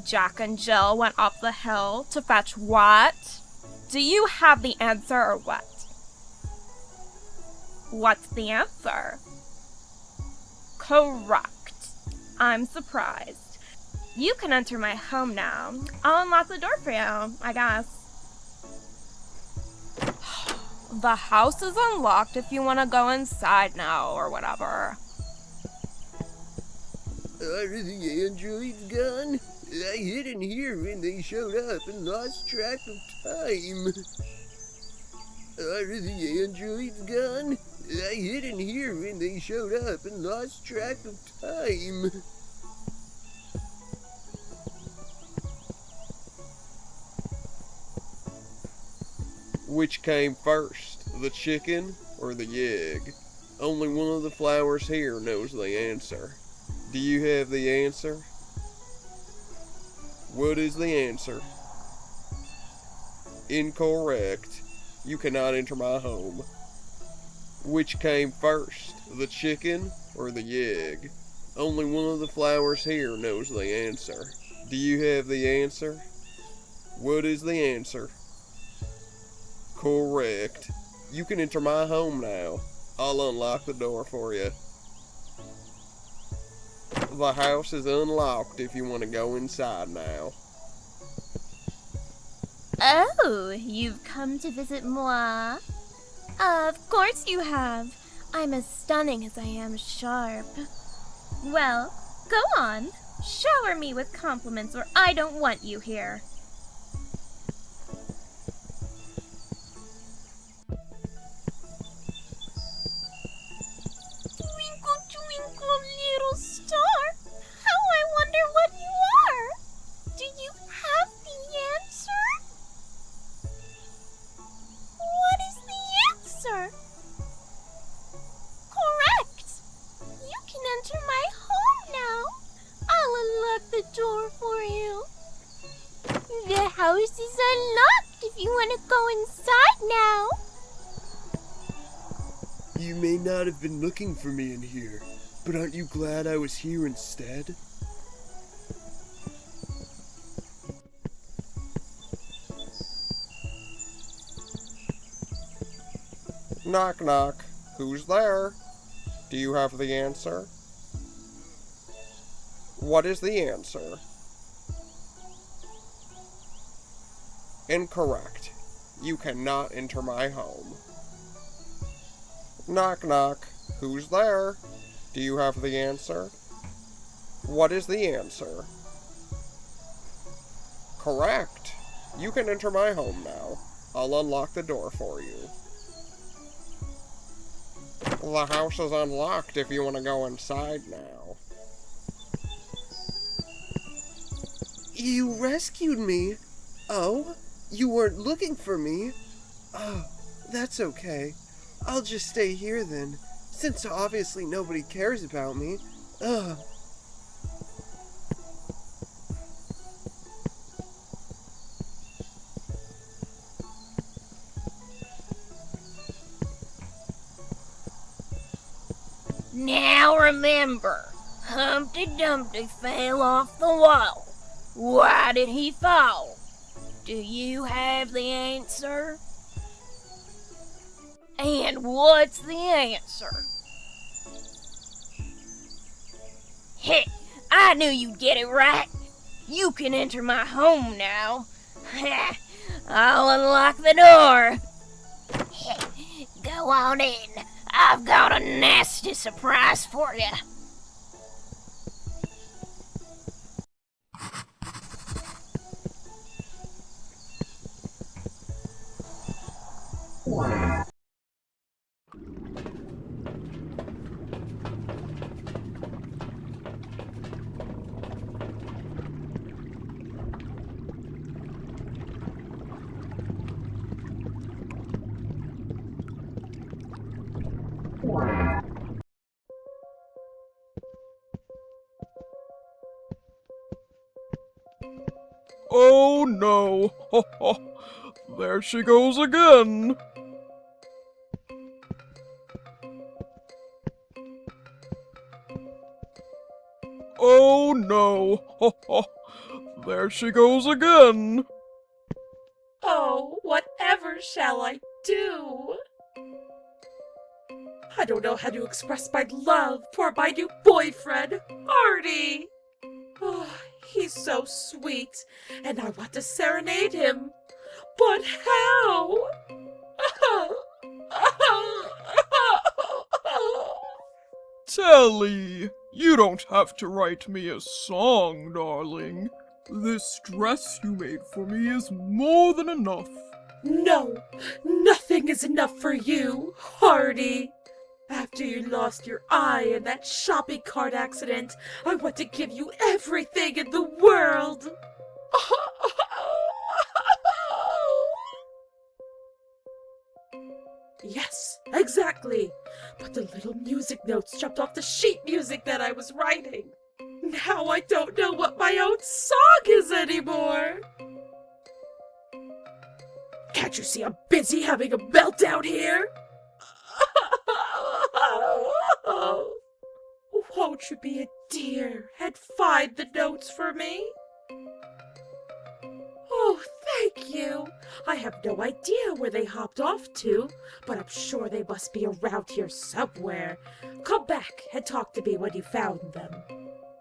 Jack and Jill went up the hill to fetch what? Do you have the answer or what? What's the answer? Correct. I'm surprised. You can enter my home now. I'll unlock the door for you, I guess. The house is unlocked if you want to go inside now or whatever. Are the androids gone? I hid in here when they showed up and lost track of time. Are the androids gone? I hid in here when they showed up and lost track of time. Which came first, the chicken or the egg? Only one of the flowers here knows the answer. Do you have the answer? What is the answer? Incorrect. You cannot enter my home. Which came first, the chicken or the egg? Only one of the flowers here knows the answer. Do you have the answer? What is the answer? Correct. You can enter my home now. I'll unlock the door for you. The house is unlocked if you want to go inside now. Oh, you've come to visit moi? Of course you have. I'm as stunning as I am sharp. Well, go on. Shower me with compliments or I don't want you here. Twinkle, twinkle, little star, how I wonder what you are. Do you have the answer? What is the answer? Correct. You can enter my home now. I'll unlock the door for you. The house is unlocked if you want to go inside now. You may not have been looking for me in here, but aren't you glad I was here instead? Knock knock. Who's there? Do you have the answer? What is the answer? Incorrect. You cannot enter my home. Knock knock. Who's there? Do you have the answer? What is the answer? Correct. You can enter my home now. I'll unlock the door for you. The house is unlocked if you want to go inside now. You rescued me? Oh, you weren't looking for me? Oh, that's okay. I'll just stay here then, since obviously nobody cares about me. Ugh. Now remember, Humpty Dumpty fell off the wall. Why did he fall? Do you have the answer? And what's the answer? Heh, I knew you'd get it right. You can enter my home now. I'll unlock the door. Go on in. I've got a nasty surprise for you. Oh no! There she goes again! Oh no! There she goes again! Oh, whatever shall I do? I don't know how to express my love for my new boyfriend, Artie. Oh, he's so sweet, and I want to serenade him. But how? Telly, you don't have to write me a song, darling. This dress you made for me is more than enough. No, nothing is enough for you, Artie. After you lost your eye in that shopping cart accident, I want to give you everything in the world. Yes, exactly. But the little music notes jumped off the sheet music that I was writing. Now I don't know what my own song is anymore. Can't you see I'm busy having a meltdown here? Won't you be a dear and find the notes for me? Oh, thank you. I have no idea where they hopped off to, but I'm sure they must be around here somewhere. Come back and talk to me when you found them.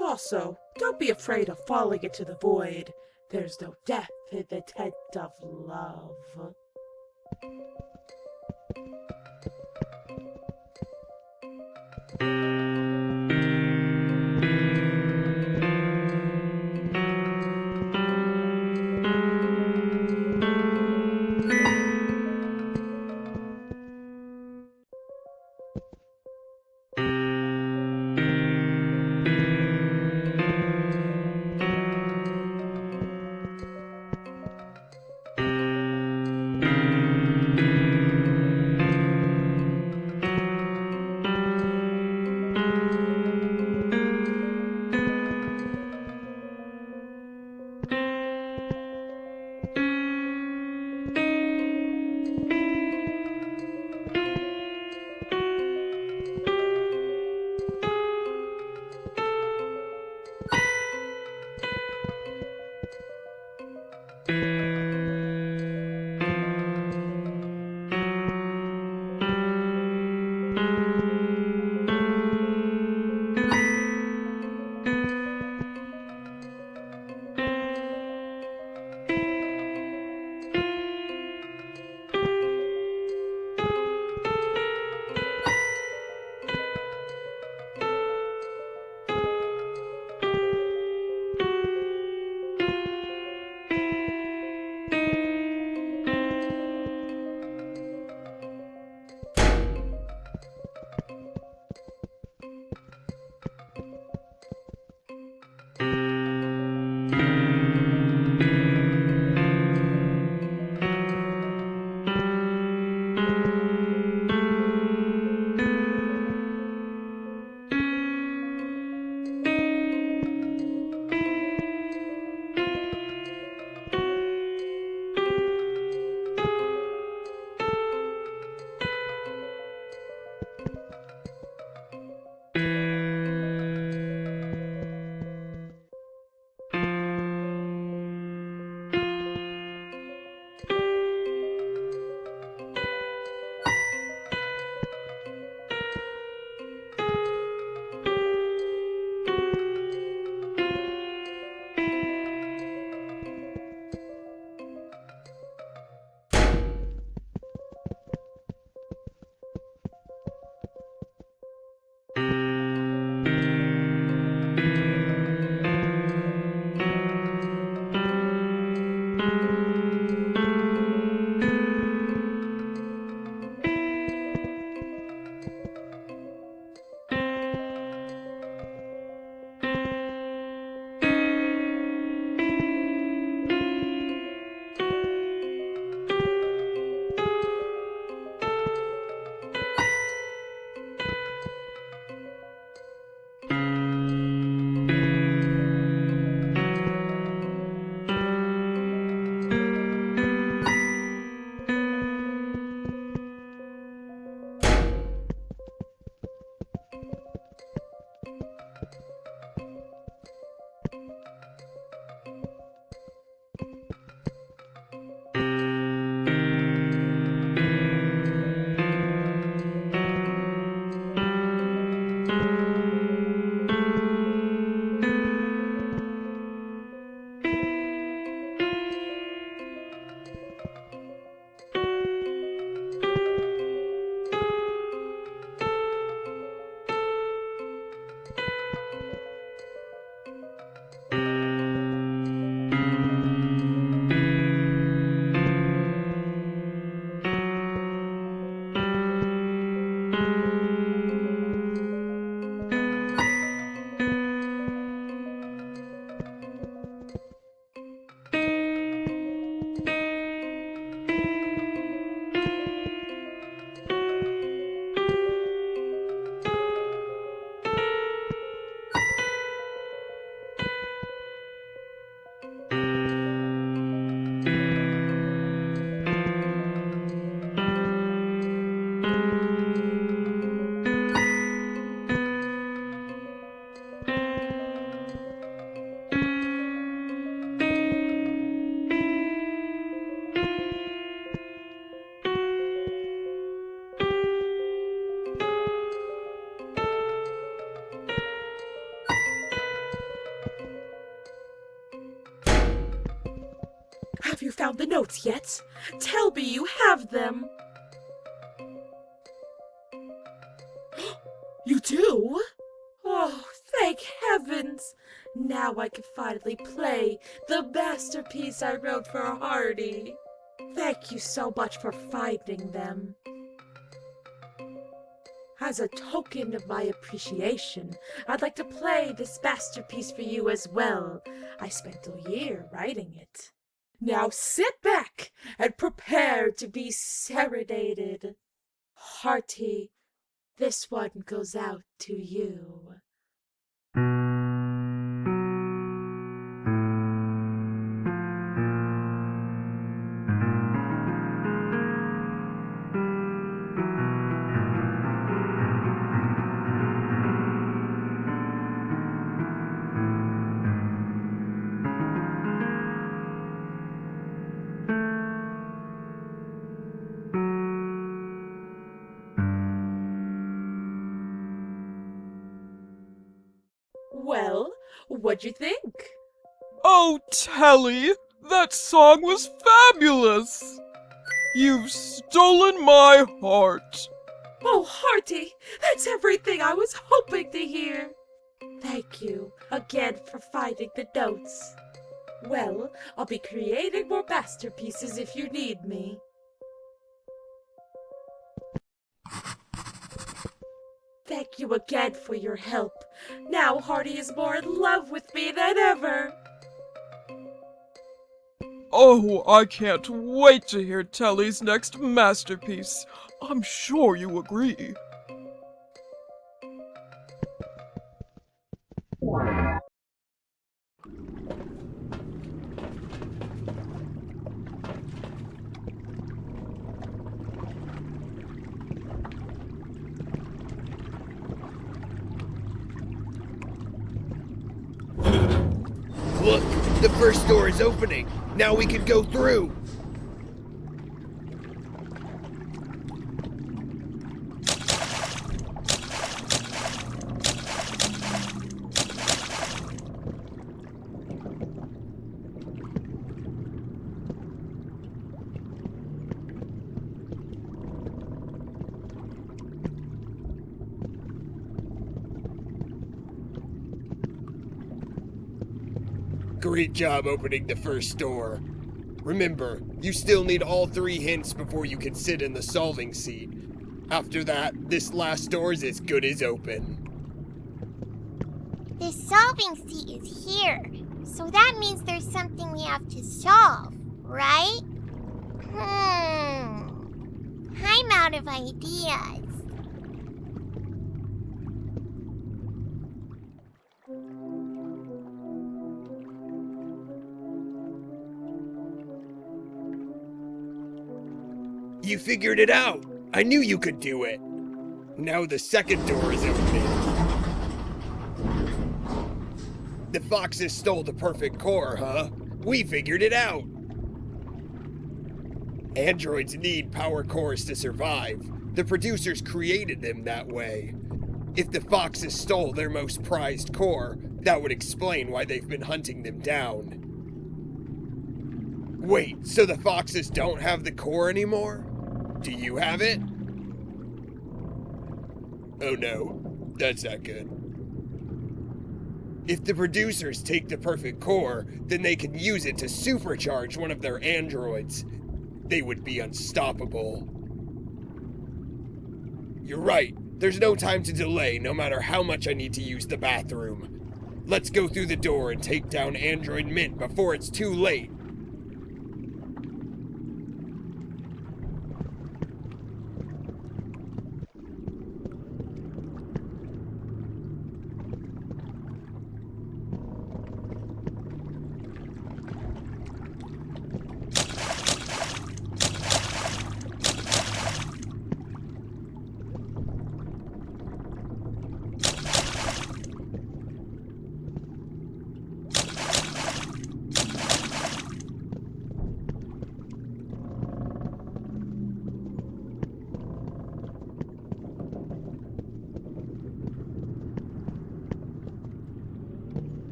Also, don't be afraid of falling into the void. There's no death in the tent of love. Have you found the notes yet? Tell me you have them. You do? Oh, thank heavens! Now I can finally play the masterpiece I wrote for Hardy. Thank you so much for finding them. As a token of my appreciation, I'd like to play this masterpiece for you as well. I spent a year writing it. Now sit back and prepare to be serenaded. Hearty, this one goes out to you. Well, what'd you think? Oh, Telly, that song was fabulous! You've stolen my heart. Oh, Hearty, that's everything I was hoping to hear. Thank you again for finding the notes. Well, I'll be creating more masterpieces if you need me. Thank you again for your help. Now Hardy is more in love with me than ever. Oh, I can't wait to hear Telly's next masterpiece. I'm sure you agree. Look, the first door is opening. Now we can go through. Great job opening the first door. Remember, you still need all 3 hints before you can sit in the solving seat. After that, this last door is as good as open. The solving seat is here, so that means there's something we have to solve, right? I'm out of ideas. You figured it out! I knew you could do it! Now the second door is opening. The foxes stole the perfect core, huh? We figured it out! Androids need power cores to survive. The producers created them that way. If the foxes stole their most prized core, that would explain why they've been hunting them down. Wait, so the foxes don't have the core anymore? Do you have it? Oh no, that's not good. If the producers take the perfect core, then they can use it to supercharge one of their androids. They would be unstoppable. You're right, there's no time to delay no matter how much I need to use the bathroom. Let's go through the door and take down Android Mint before it's too late.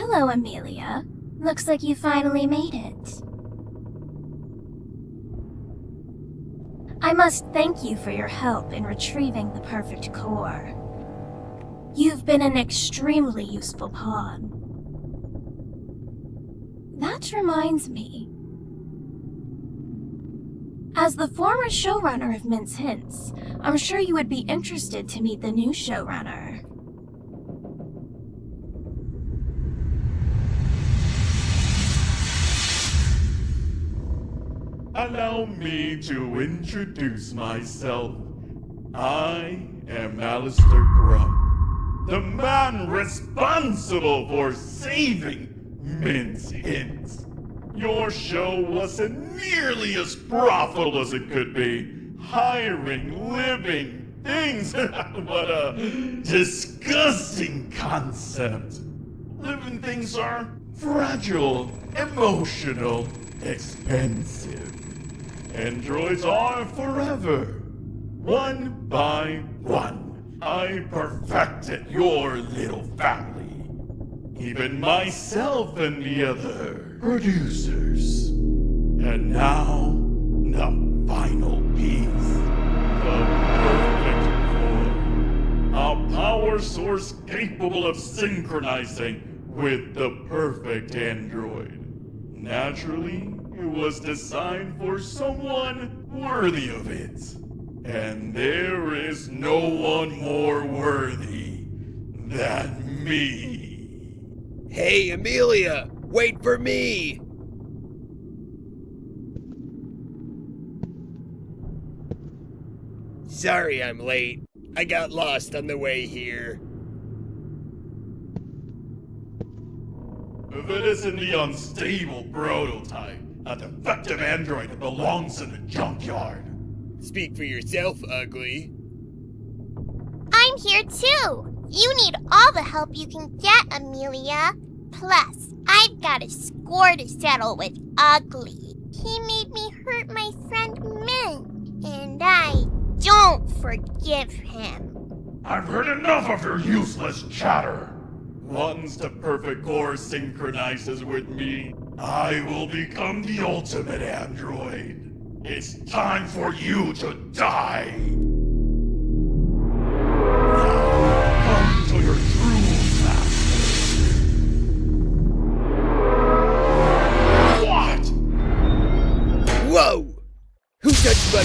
Hello, Amelia. Looks like you finally made it. I must thank you for your help in retrieving the perfect core. You've been an extremely useful pawn. That reminds me. As the former showrunner of Mince Hints, I'm sure you would be interested to meet the new showrunner. Allow me to introduce myself. I am Alistair Crumb, the man responsible for saving Mince Hints. Your show wasn't nearly as profitable as it could be. Hiring living things. What a disgusting concept. Living things are fragile, emotional, expensive. Androids are forever. One by one, I perfected your little family. Even myself and the other producers. And now, the final piece. The perfect core. A power source capable of synchronizing with the perfect android. Naturally, it was designed for someone worthy of it. And there is no one more worthy than me. Hey, Amelia! Wait for me! Sorry I'm late. I got lost on the way here. If it isn't the unstable prototype, a defective android that belongs in the junkyard. Speak for yourself, ugly. I'm here too! You need all the help you can get, Amelia. Plus, I've got a score to settle with Ugly. He made me hurt my friend Min, and I don't forgive him. I've heard enough of your useless chatter. Once the perfect core synchronizes with me, I will become the ultimate android. It's time for you to die. Now, come to your true master. What? Whoa! Who touched my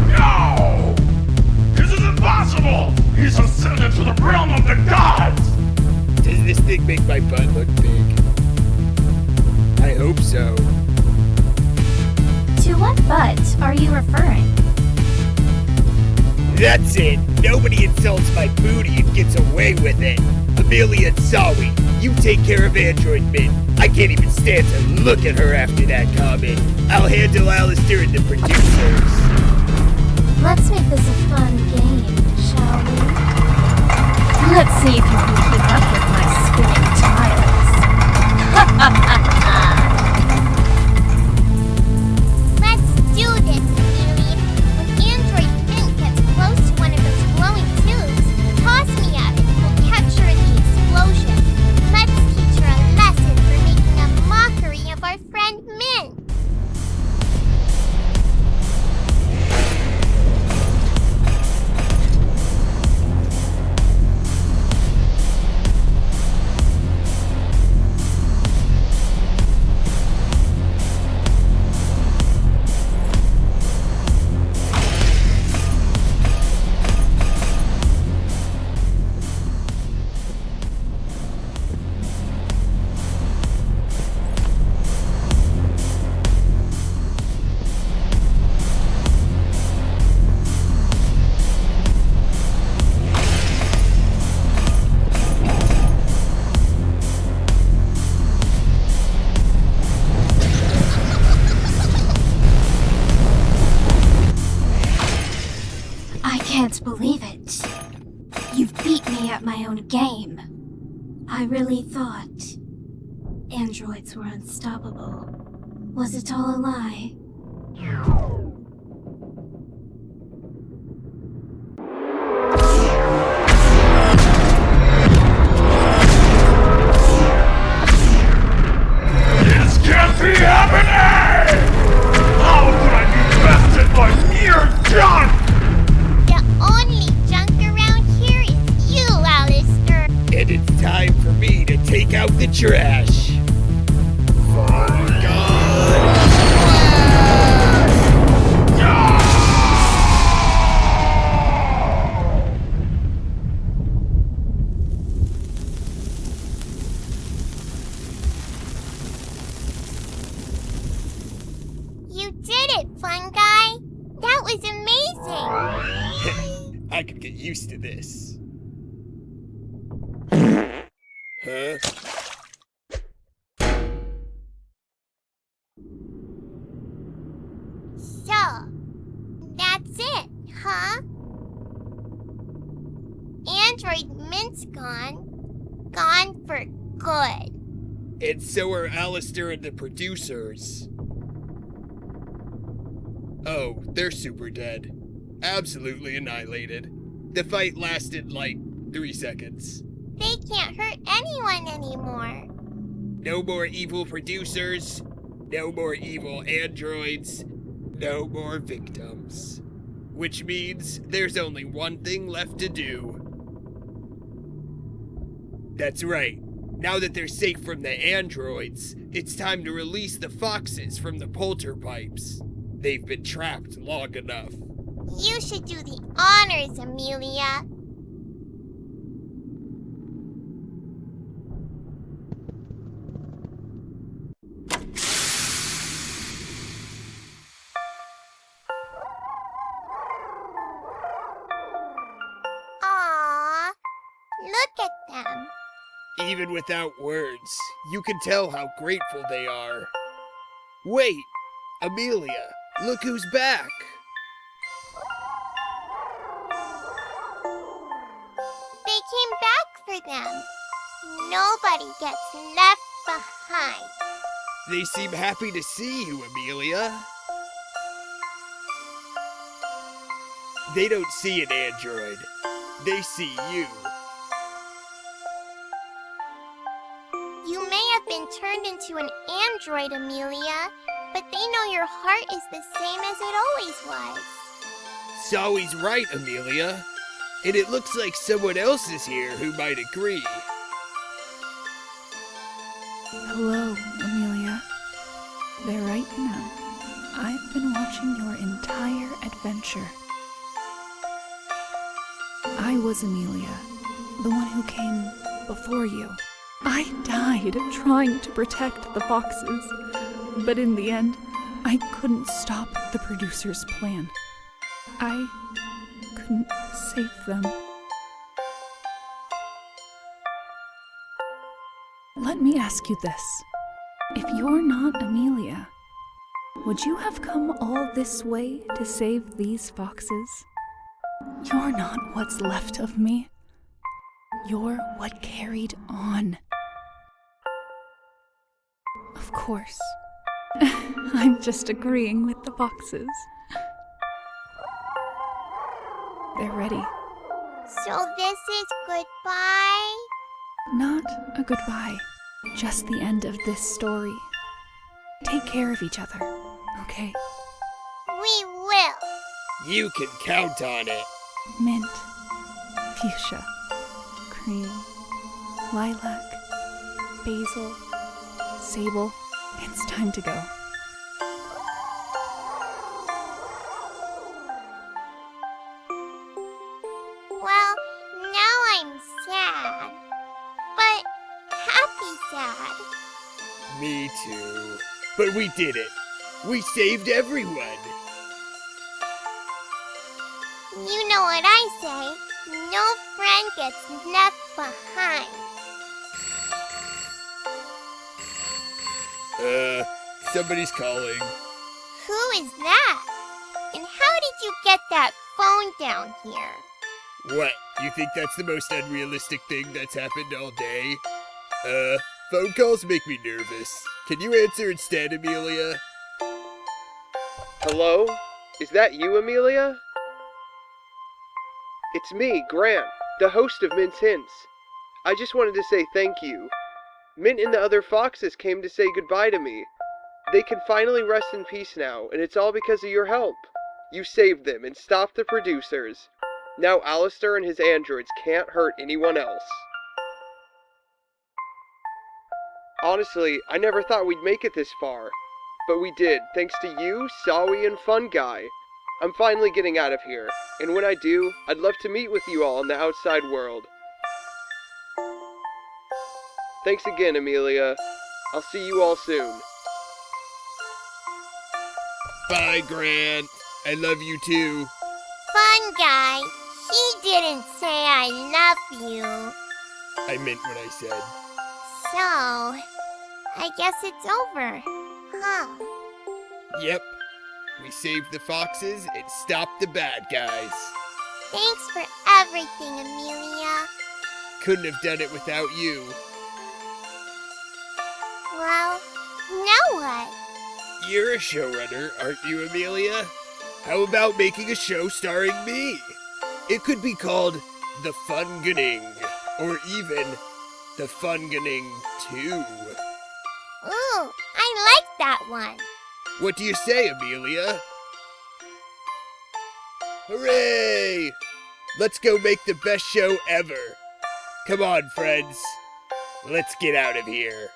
No! This is impossible! He's ascended to the realm of the gods! Does this thing make my butt look big? I hope so. To what butt are you referring? That's it. Nobody insults my booty and gets away with it. Amelia and Sawi, you take care of Android Min. I can't even stand to look at her after that comment. I'll handle Alistair and the producers. Let's make this a fun game, shall we? Let's see if you can keep up with my spinning tiles. Let's do this, Amelia. When Android Min gets close to one of those glowing tubes, toss me at it and we'll capture the explosion. Let's teach her a lesson for making a mockery of our friend Min. Can't believe it. You've beat me at my own game. I really thought androids were unstoppable. Was it all a lie? I could get used to this. Huh? So, that's it, huh? Android Mint's gone. Gone for good. And so are Alistair and the producers. Oh, they're super dead. Absolutely annihilated. The fight lasted like 3 seconds. They can't hurt anyone anymore. No more evil producers. No more evil androids. No more victims. Which means there's only one thing left to do. That's right. Now that they're safe from the androids, it's time to release the foxes from the polterpipes. They've been trapped long enough. You should do the honors, Amelia. Aww, look at them. Even without words, you can tell how grateful they are. Wait, Amelia, look who's back. They came back for them. Nobody gets left behind. They seem happy to see you, Amelia. They don't see an android. They see you. You may have been turned into an android, Amelia, but they know your heart is the same as it always was. Sawi's right, Amelia. And it looks like someone else is here who might agree. Hello, Amelia. There right now. I've been watching your entire adventure. I was Amelia, the one who came before you. I died trying to protect the foxes, but in the end, I couldn't stop the producer's plan. I couldn't save them. Let me ask you this. If you're not Amelia, would you have come all this way to save these foxes? You're not what's left of me. You're what carried on. Of course. I'm just agreeing with the foxes. They're ready. So this is goodbye? Not a goodbye, just the end of this story. Take care of each other, okay? We will. You can count on it. Mint, fuchsia, cream, lilac, basil, sable. It's time to go. Well, now I'm sad. But happy sad. Me too. But we did it. We saved everyone. You know what I say. No friend gets left behind. Somebody's calling. Who is that? And how did you get that phone down here? What? You think that's the most unrealistic thing that's happened all day? Phone calls make me nervous. Can you answer instead, Amelia? Hello? Is that you, Amelia? It's me, Grant, the host of Mint's Hints. I just wanted to say thank you. Mint and the other foxes came to say goodbye to me. They can finally rest in peace now, and it's all because of your help. You saved them and stopped the producers. Now Alistair and his androids can't hurt anyone else. Honestly, I never thought we'd make it this far. But we did, thanks to you, Sawi, and Fun Guy. I'm finally getting out of here, and when I do, I'd love to meet with you all in the outside world. Thanks again, Amelia. I'll see you all soon. Bye, Grant. I love you too. Fun Guy, He didn't say I love you. I meant what I said. So, I guess it's over, huh? Yep. We saved the foxes and stopped the bad guys. Thanks for everything, Amelia. Couldn't have done it without you. Well, now what? You're a showrunner, aren't you, Amelia? How about making a show starring me? It could be called The Funganing, or even The Funganing 2. Ooh, I like that one. What do you say, Amelia? Hooray! Let's go make the best show ever. Come on, friends. Let's get out of here.